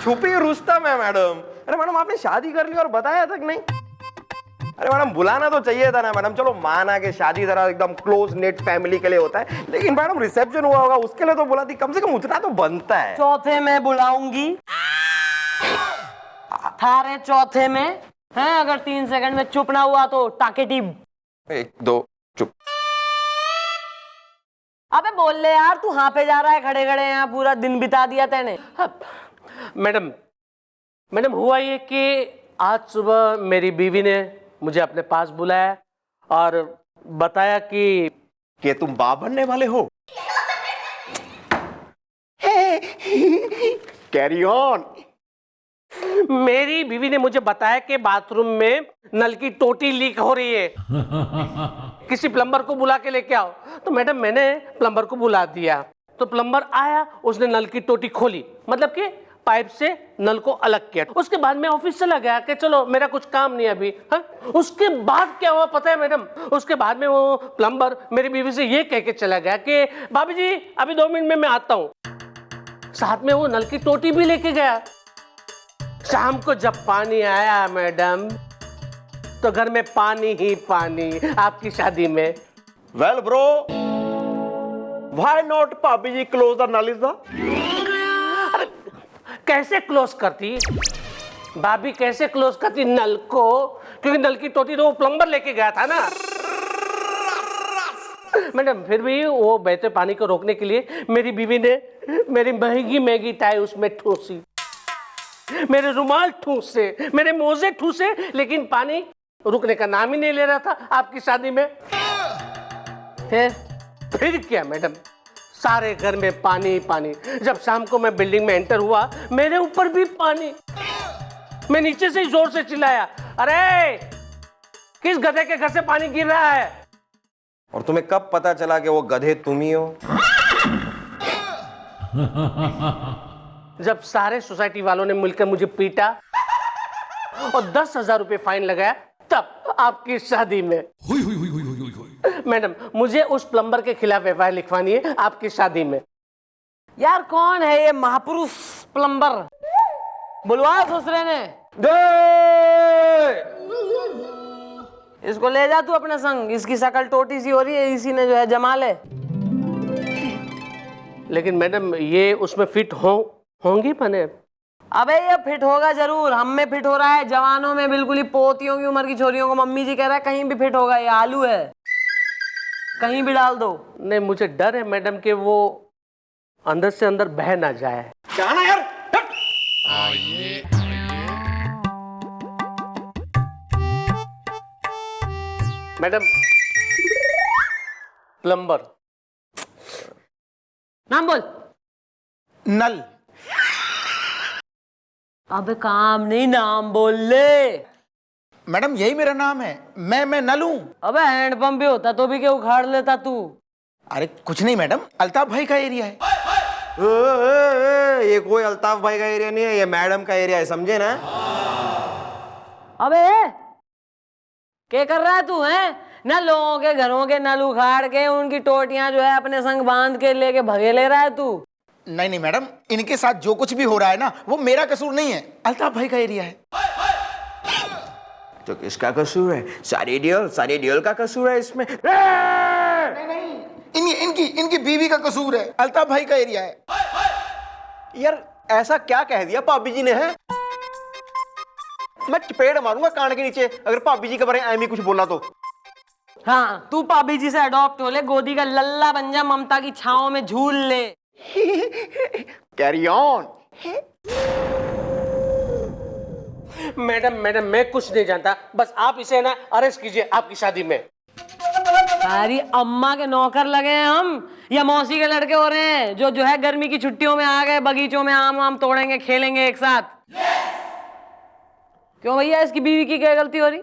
छुपी रुस्तम है मैडम। अरे मैडम, आपने शादी कर ली और बताया तक नहीं? अरे मैडम, बुलाना तो चाहिए था ना मैडम। चलो माना कि शादी जरा एकदम क्लोज नेट फैमिली के लिए होता है, लेकिन मैडम रिसेप्शन हुआ होगा उसके लिए तो बुलाती, कम से कम उतना तो बनता है। चौथे में बुलाऊंगी, थारे चौथे में है। अगर 3 सेकंड में चुप ना हुआ तो टाके टीम। 1 2 चुप। अबे बोल ले यार, तू हाँ पे जा रहा है, खड़े खड़े यहाँ पूरा दिन बिता दिया तेने। मैडम हुआ ये कि आज सुबह मेरी बीवी ने मुझे अपने पास बुलाया और बताया कि तुम बाप बनने वाले हो। Carry on. मेरी बीवी ने मुझे बताया कि बाथरूम में नल की टोटी लीक हो रही है, किसी प्लम्बर को बुला के लेके आओ। तो मैडम मैंने प्लम्बर को बुला दिया, तो प्लम्बर आया, उसने नल की टोटी खोली, मतलब कि पाइप से नल को अलग किया। उसके बाद मैं ऑफिस चला गया कि चलो मेरा कुछ काम नहीं अभी। हाँ? उसके बाद क्या हुआ पता है मैडम? उसके बाद में वो प्लम्बर मेरी बीवी से ये कह के चला गया कि भाभी जी अभी 2 मिनट में मैं आता हूँ। साथ में वो नल की टोटी भी लेके गया। शाम को जब पानी आया मैडम, तो घर में पानी ही पानी, आपकी शादी में। Well bro, why not bhabhi ji close the nal is the. कैसे क्लोज करती भाभी, कैसे क्लोज करती नल को? क्योंकि नल की टोटी तो वो प्लम्बर लेके गया था ना मैडम। फिर भी वो बहते पानी को रोकने के लिए मेरी बीवी ने मेरी महंगी महंगी टाई उसमें ठूसी, मेरे रुमाल ठूसे, मेरे मोजे ठूसे, लेकिन पानी रुकने का नाम ही नहीं ले रहा था आपकी शादी में। फिर क्या मैडम, सारे घर में पानी पानी। जब शाम को मैं बिल्डिंग में एंटर हुआ, मेरे ऊपर भी पानी। मैं नीचे से जोर से चिल्लाया, अरे किस गधे के घर से पानी गिर रहा है? और तुम्हें कब पता चला कि वो गधे तुम ही हो? जब सारे सोसाइटी वालों ने मिलकर मुझे पीटा और 10,000 रुपए फाइन लगाया, तब आपकी शादी में। मैडम मुझे उस प्लम्बर के खिलाफ एफआईआर लिखवानी है आपकी शादी में। यार कौन है ये महापुरुष प्लम्बर? बुलवा दूसरे ने। इसको ले जा तू अपने संग, इसकी शकल टोटी सी हो रही है, इसी ने जो है जमा ले। लेकिन मैडम ये उसमें फिट होंगी बने? अबे ये फिट होगा जरूर, हम में फिट हो रहा है, जवानों में बिल्कुल ही पोतियों की उम्र की छोरियों को मम्मी जी कह रहा है कहीं भी फिट होगा। ये आलू है, कहीं भी डाल दो। नहीं, मुझे डर है मैडम कि वो अंदर से अंदर बह ना जाए। क्या ना यार? Madam plumber. नाम बोल। नल। अबे काम नहीं, नाम बोल ले। मैडम यही मेरा नाम है, मैं नल हूं। अबे हैंडपंप भी होता तो भी क्या उखाड़ लेता तू? अरे कुछ नहीं मैडम, अल्ताफ भाई का एरिया है। ये कोई अल्ताफ भाई का एरिया नहीं है, ये मैडम का एरिया है, समझे ना? अबे क्या कर रहा है तू? है ना लोगों के घरों के नल उखाड़ के उनकी टोटियां जो है अपने संग बांध के लेके भगे ले रहा है तू? नहीं नहीं मैडम, इनके साथ जो कुछ भी हो रहा है ना वो मेरा कसूर नहीं है, अल्ताफ भाई का एरिया है। तो किसका कसूर है? सारी डियल का कसूर है इसमें। नहीं नहीं, इनकी इनकी बीवी का कसूर है, अल्ताफ भाई का एरिया है। यार ऐसा क्या कह दिया भाभी जी ने, है? मैं चपेड़ मारूंगा कान के नीचे अगर भाभी जी के बारे में ऐमी कुछ बोला तो। हाँ, तू भाभी जी से अडॉप्ट हो ले, गोदी का लल्ला बन जा, ममता की छांव में झूल ले। Carry on. मैडम मैडम मैं कुछ नहीं जानता, बस आप इसे ना अरेस्ट कीजिए आपकी शादी में। सारी अम्मा के नौकर लगे हैं हम या मौसी के लड़के हो रहे हैं जो है गर्मी की छुट्टियों में आ गए, बगीचों में आम आम तोड़ेंगे, खेलेंगे एक साथ। क्यों भैया, इसकी बीवी की क्या गलती हो रही?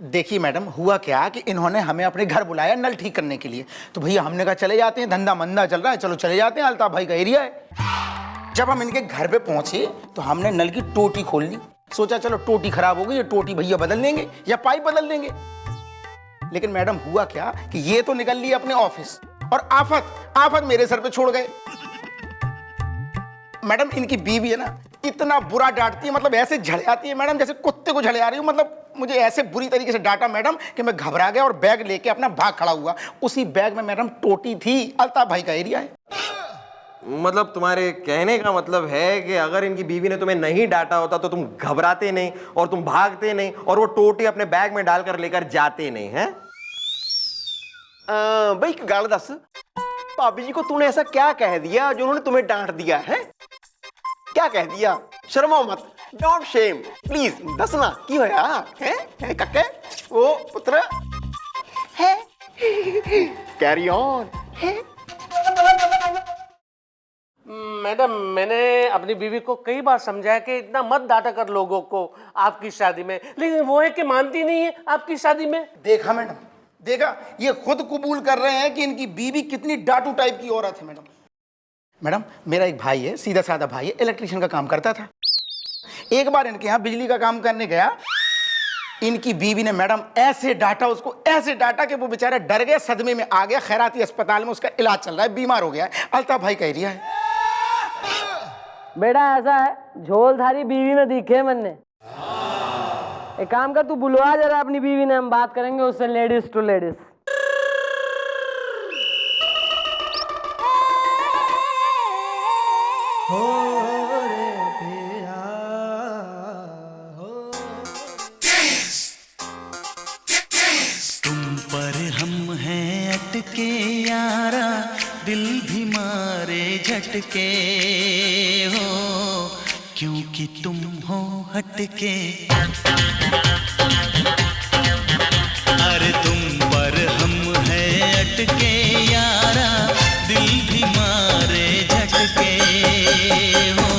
देखिए मैडम, हुआ क्या कि इन्होंने हमें अपने घर बुलाया नल ठीक करने के लिए, तो भैया हमने कहा चले जाते हैं, धंधा मंदा चल रहा है, चलो चले जाते हैं, अल्ताफ भाई का एरिया है। जब हम इनके घर पे पहुंचे तो हमने नल की टोटी खोल ली, सोचा चलो टोटी खराब हो गई, ये टोटी भैया बदल देंगे या पाइप बदल देंगे। लेकिन मैडम हुआ क्या कि ये तो निकल ली अपने ऑफिस और आफत मेरे सर पे छोड़ गए। मैडम इनकी बीवी है ना, इतना बुरा डांटती है, मतलब ऐसे झड़ाती है मैडम जैसे कुत्ते को झड़े आ रही हूँ। मतलब मुझे ऐसे बुरी तरीके से डांटा मैडम कि मैं घबरा गया और बैग लेके अपना भाग खड़ा हुआ। उसी बैग में मैडम टोटी थी, अल्ताफ भाई का एरिया है। मतलब तुम्हारे कहने का मतलब है कि अगर इनकी बीवी ने तुम्हें नहीं डांटा होता तो तुम घबराते नहीं और तुम भागते नहीं और वो टोटी अपने बैग में डालकर लेकर जाते नहीं, हैं? भाई एक गल दस, भाभी जी को तूने ऐसा क्या कह दिया जो उन्होंने तुम्हें डांट दिया है? क्या कह दिया? शर्माओ मत, डोंट शेम, प्लीज दसना की होया है कक्के ओ पुत्र है। Carry on. मैडम मैंने अपनी बीवी को कई बार समझाया कि इतना मत डांटा कर लोगों को आपकी शादी में, लेकिन वो है कि मानती नहीं है आपकी शादी में। देखा मैडम, देखा, ये खुद कबूल कर रहे हैं कि इनकी बीवी कितनी डाटू टाइप की औरत है। मैडम मेरा एक भाई है, सीधा साधा भाई है, इलेक्ट्रिशियन का काम करता था। एक बार इनके यहाँ बिजली का काम करने गया, इनकी बीवी ने मैडम ऐसे डांटा उसको, ऐसे डांटा कि वो बेचारा डर गया, सदमे में आ गया, खैराती अस्पताल में उसका इलाज चल रहा है, बीमार हो गया है। अल्ताफ भाई का एरिया है। बेटा ऐसा है, झोलधारी बीवी में दिखे मैंने। एक काम कर, तू बुलवा जरा अपनी बीवी ने, हम बात करेंगे उससे लेडीज टू लेडीज। तुम पर हम हैं अटके यारा, दिल भी मारे झटके हो, क्योंकि तुम हो हटके। अरे तुम पर हम हैं अटके यारा, दिल भी मारे झटके हो,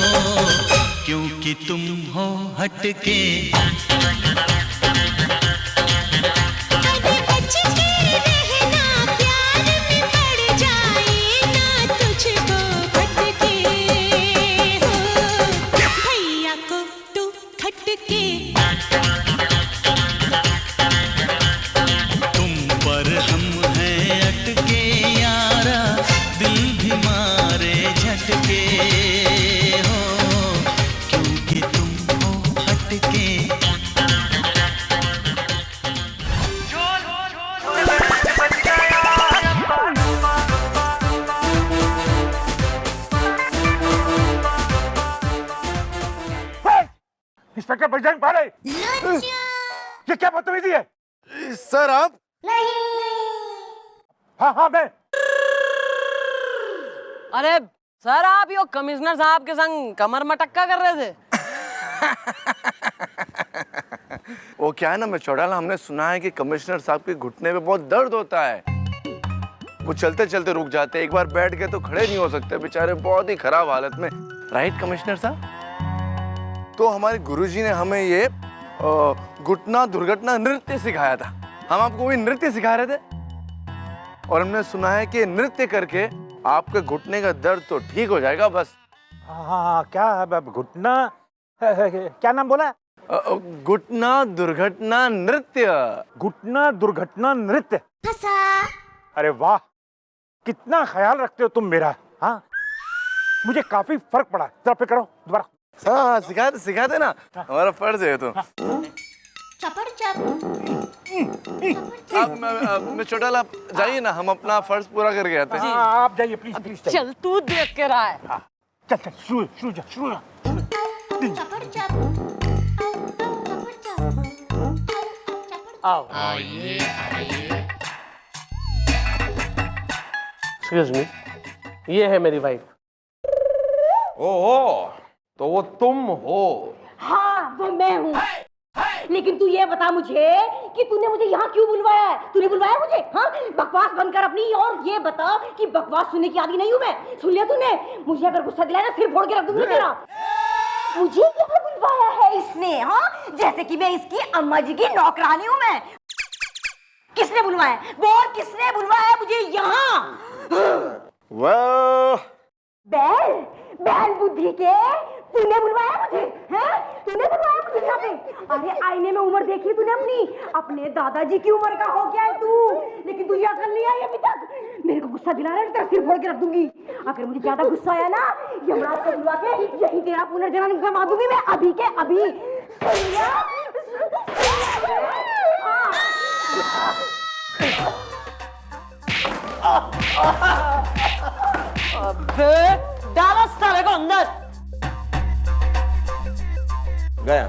क्योंकि तुम हो हटके। इंस्पेक्टर बजरंग पाले, ये क्या बदतमीजी है? सर आप? हाँ मैं। अरे सर, आप यो कमिश्नर साहब के संग कमर मटक्का कर रहे थे? वो क्या है ना, मैं चौड़ाला, हमने सुना है कि कमिश्नर साहब के घुटने पे बहुत दर्द होता है, वो चलते चलते रुक जाते, एक बार बैठ गए तो खड़े नहीं हो सकते बेचारे, बहुत ही खराब हालत में। राइट कमिश्नर साहब? तो हमारे गुरुजी ने हमें ये घुटना दुर्घटना नृत्य सिखाया था, हम आपको भी नृत्य सिखा रहे थे, और हमने सुना है कि नृत्य करके आपके घुटने का दर्द तो ठीक हो जाएगा बस। हाँ क्या घुटना, क्या नाम बोला? घुटना दुर्घटना नृत्य। घुटना दुर्घटना नृत्य। अरे वाह, कितना ख्याल रखते हो तुम मेरा। हाँ, मुझे काफी फर्क पड़ा। जरा फिर करो दोबारा। हाँ सिखा दे ना, हमारा फर्ज है तो। मैं चौटाल, आप जाइए ना, हम अपना फर्ज पूरा करके आते हैं। हाँ, आप जाइए प्लीज प्लीज। चल तू देख के रहा है। चल चल, शुरू जा शुरू जा। आओ। एक्सक्यूज मी, ये है मेरी वाइफ। ओहो, तो वो तुम हो। हाँ वो मैं हूँ। लेकिन तू ये बता मुझे कि तूने मुझे यहाँ क्यों बुलवाया है? तूने बुलवाया मुझे? हाँ, बकवास बंद कर अपनी, और ये बता कि बकवास सुनने की आदी नहीं हूँ मैं। सुन लिया तूने? मुझे अगर गुस्सा दिलाया ना, सिर फोड़ के रख दूंगी तेरा। मुझे यहाँ बुलवाया है इसने, हाँ, जैसे कि मैं इसकी अम्मा जी की नौकरानी हूँ मैं। किसने बुलवाया? बोल, किसने बुलवाया मुझे यहाँ? बैल, बैल बुद्धि के, तूने बुलवाया मुझे? हैं? तूने बुलवाया मुझे यहाँ पे? अरे आईने में उम्र देखी तूने अपने दादाजी की उम्र का हो गया है तू, लेकिन तू ये अकल नहीं आई अभी तक। मेरे को गुस्सा दिला रहा है, तेरा सिर फोड़ के रख दूंगी। अगर मुझे ज्यादा गुस्सा आया ना, यमराज को बुलवा के यही तेरा पुनर्जन्म करवा दूंगी मैं, अभी के अभी। अबे डालो साले को अंदर। गया।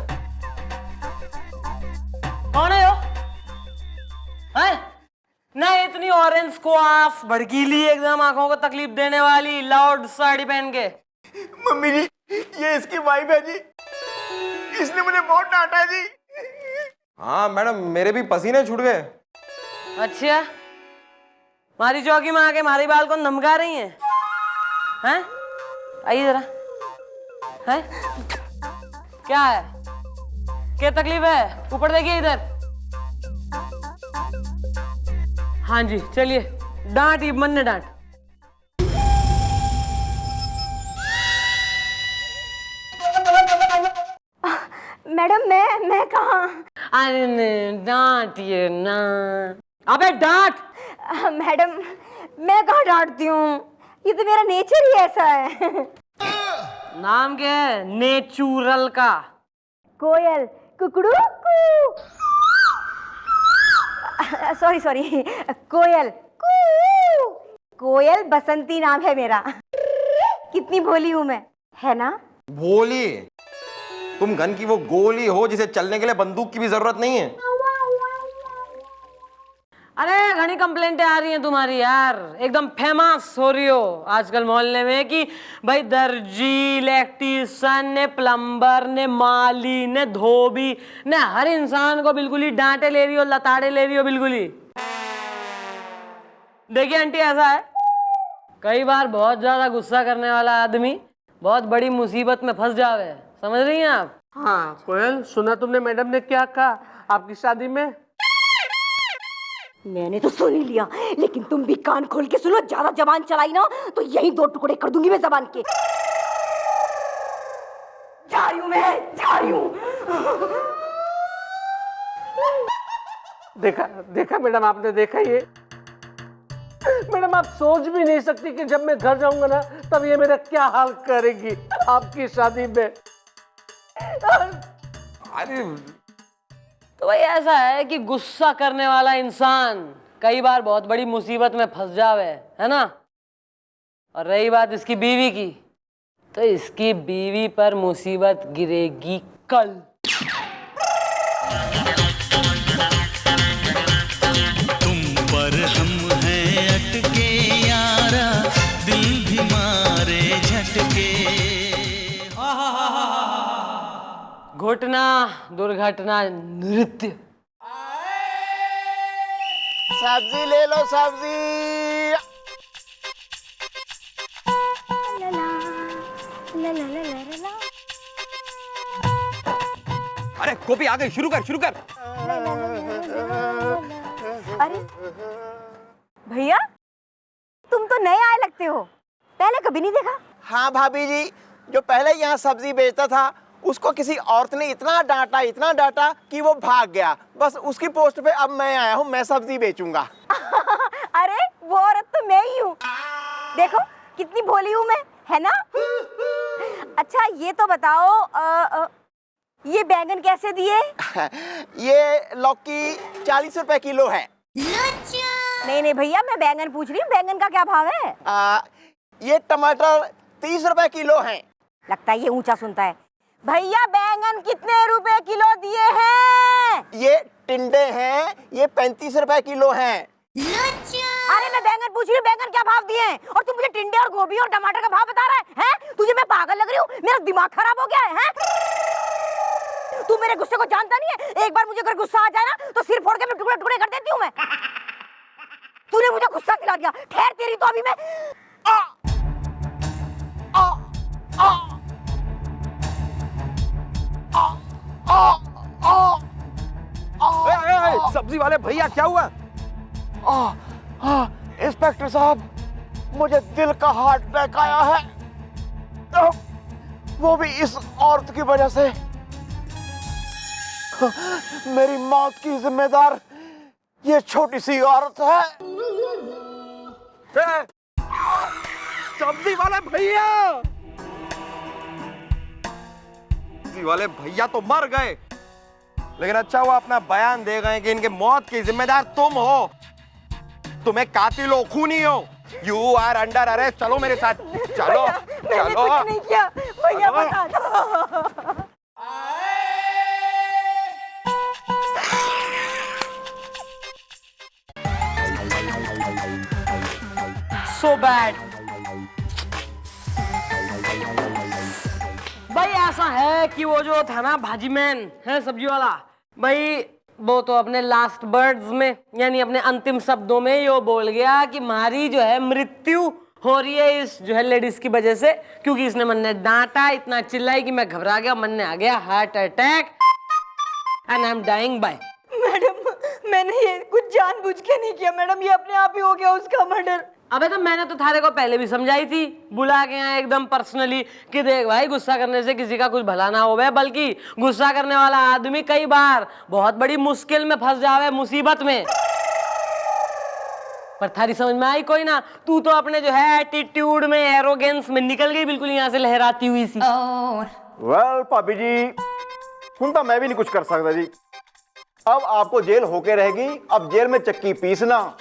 कौन है वो? हैं? ना इतनी ऑरेंज स्क्वाश, भड़कीली, एकदम आंखों को तकलीफ देने वाली, लाउड साड़ी पहन के। मम्मी जी, ये इसकी वाइफ है जी। इसने मुझे बहुत डांटा है जी। हाँ मैडम, मेरे भी पसीने छूट गए। अच्छा, हमारी चौकी में आके हमारी बाल को धमका रही हैं? हैं? आइए जरा। हैं? क्या है? क्या तकलीफ है? ऊपर देखिए इधर। हाँ जी, चलिए डांट, ही मन ने डांट। मैडम मैं कहाँ? अरे नहीं, डांटिए ना। अबे डांट। मैडम मैं कहाँ डांटती हूँ, ये तो मेरा नेचर ही ऐसा है। नाम क्या है नेचुरल का? कोयल, कुकड़ू कू। सॉरी कोयल कू। कोयल बसंती नाम है मेरा। कितनी भोली हूँ मैं, है ना? भोली? तुम गन की वो गोली हो जिसे चलने के लिए बंदूक की भी जरूरत नहीं है। अरे घनी कंप्लेंटें आ रही हैं तुम्हारी यार, एकदम फेमस हो रही हो आजकल मोहल्ले में कि भाई दर्जी, इलेक्ट्रीशियन ने, प्लम्बर ने, माली ने, धोबी ने, हर इंसान को बिल्कुल ही डांटे ले रही हो, लताड़े ले रही हो बिल्कुल ही। देखिए आंटी, ऐसा है कई बार बहुत ज्यादा गुस्सा करने वाला आदमी बहुत बड़ी मुसीबत में फंस जावे, समझ रही हैं आप? हाँ कोयल, सुना तुमने मैडम ने क्या कहा आपकी शादी में? मैंने तो सुन ही लिया, लेकिन तुम भी कान खोल के सुनो। ज्यादा जबान चलाई ना तो यही दो टुकड़े कर दूंगी मैं जबान के। जा रही हूँ मैं, जा रही हूँ। देखा मैडम, आपने देखा ये? मैडम आप सोच भी नहीं सकती कि जब मैं घर जाऊंगा ना, तब ये मेरा क्या हाल करेगी आपकी शादी में। अरे तो भाई ऐसा है कि गुस्सा करने वाला इंसान कई बार बहुत बड़ी मुसीबत में फंस जावे, है ना? और रही बात इसकी बीवी की, तो इसकी बीवी पर मुसीबत गिरेगी कल। तुम पर हम हैं अटके यारा, दिल भी मारे झटके। घुटना दुर्घटना नृत्य। सब्जी ले लो, सब्जी। अरे कॉपी आ गई, शुरू कर। अरे भैया, तुम तो नए आए लगते हो, पहले कभी नहीं देखा। हाँ भाभी जी, जो पहले यहाँ सब्जी बेचता था उसको किसी औरत ने इतना डांटा कि वो भाग गया। बस उसकी पोस्ट पे अब मैं आया हूँ, मैं सब्जी बेचूंगा। अरे वो औरत तो मैं ही हूँ। देखो कितनी भोली हूँ मैं, है ना? अच्छा ये तो बताओ, ये बैंगन कैसे दिए? ये लौकी 40 रुपए किलो है। नहीं नहीं भैया, मैं बैंगन पूछ रही हूँ, बैंगन का क्या भाव है? ये टमाटर 30 रुपए किलो है। लगता है ये ऊंचा सुनता है। भैया बैंगन कितने रुपए किलो दिए हैं? ये टिंडे हैं, ये 35 रुपए किलो हैं। अरे मैं बैंगन पूछ रही हूँ, बैंगन क्या भाव दिए हैं? और तू मुझे टिंडे और गोभी और टमाटर का भाव बता रहा है? हैं? तुझे मैं पागल लग रही हूँ? मेरा दिमाग खराब हो गया है? तू मेरे गुस्से को जानता नहीं है। एक बार मुझे अगर गुस्सा आ जाए ना तो सिर फोड़ के मैं टुकड़े टुकड़े कर देती हूँ मैं। तूने मुझे गुस्सा दिला दिया। ठहर, तेरी तो अभी मैं सब्जी वाले भैया क्या हुआ? इंस्पेक्टर साहब, मुझे दिल का हार्ट अटैक आया है, वो भी इस औरत की वजह से। मेरी मौत की जिम्मेदार ये छोटी सी औरत है। सब्जी वाले भैया, सब्जी वाले भैया तो मर गए, लेकिन अच्छा हुआ अपना बयान दे गए कि इनके मौत की जिम्मेदार तुम हो। तुम्हें कातिल हो, खूनी हो। You are under arrest. चलो मेरे साथ, चलो चलो। कुछ नहीं किया भैया, बता दो। So bad. भाई ऐसा है कि वो जो था ना भाजी मैन है, सब्जी वाला भाई, वो तो अपने लास्ट वर्ड्स में यानी अपने अंतिम शब्दों में यो बोल गया कि हमारी जो है मृत्यु हो रही है इस जो है लेडीज की वजह से, क्योंकि इसने मन ने डांटा, इतना चिल्लाई कि मैं घबरा गया, मन ने आ गया heart attack and I am dying bye. Madam मैंने ये कुछ जानबूझ के नहीं किया मैडम, ये अपने आप ही हो गया उसका मर्डर। अबे तो मैंने तो थारे को पहले भी समझाई थी, बुला के यहाँ एकदम पर्सनली कि देख भाई, गुस्सा करने से किसी का कुछ भला ना होवे, बल्कि गुस्सा करने वाला आदमी कई बार बहुत बड़ी मुश्किल में फंस जावे, मुसीबत में। पर थारी समझ में आई कोई ना? तू तो अपने जो है एटीट्यूड में, एरोगेंस में निकल गई बिल्कुल यहाँ से लहराती हुई सी। वेल भाभी जी, सुनता मैं भी नहीं कुछ कर सकता जी। अब आपको जेल होके रहेगी, अब जेल में चक्की पीसना।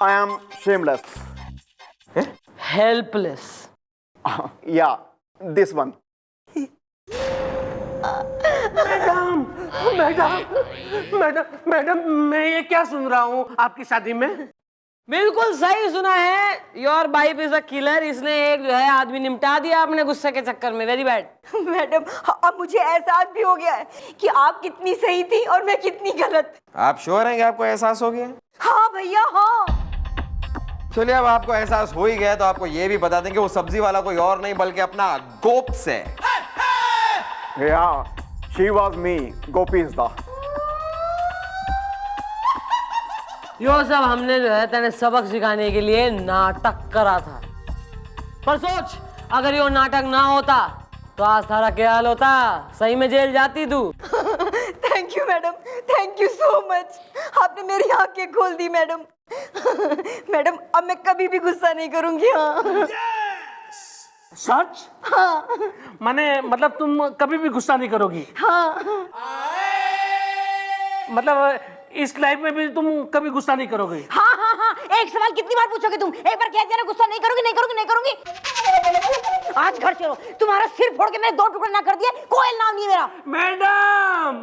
I am shameless. हेल्पलेस। या this one. Madam madam madam madam, मैं ये क्या सुन रहा हूँ आपकी शादी में? बिल्कुल सही सुना है, your wife is a killer. इसने एक जो है आदमी निपटा दिया अपने गुस्से के चक्कर में। Very bad. मैडम अब मुझे एहसास भी हो गया है कि आप कितनी सही थी और मैं कितनी गलत। आप श्योर हैं कि आपको एहसास हो गया? हाँ भैया हाँ। चलिए, अब आपको एहसास हो ही गया तो आपको ये भी बता दें कि वो सब्जी वाला कोई और नहीं बल्कि अपना गोप्स है। या she was me, Gopi is the. यो सब हमने जो है तेने सबक सिखाने के लिए नाटक करा था। पर सोच, अगर यो नाटक ना होता तो आज सारा क्या हाल होता? सही में जेल जाती तू। Thank you madam, thank you so much. आपने मेरी आंखें खोल दी मैडम। मैडम अब मैं कभी भी गुस्सा नहीं करूंगी। हाँ सच? हाँ माने मतलब तुम कभी भी गुस्सा नहीं करोगी? हाँ। मतलब इस लाइफ में भी तुम कभी गुस्सा नहीं करोगे? हाँ हाँ हाँ, एक सवाल कितनी बार पूछोगे तुम? एक बार कह दिया ना गुस्सा नहीं करोगी, नहीं करोगी, नहीं करूंगी। आज घर चलो, तुम्हारा सिर फोड़ के मेरे 2 टुकड़े ना कर दिए, कोयल नाम नहीं मेरा। मैडम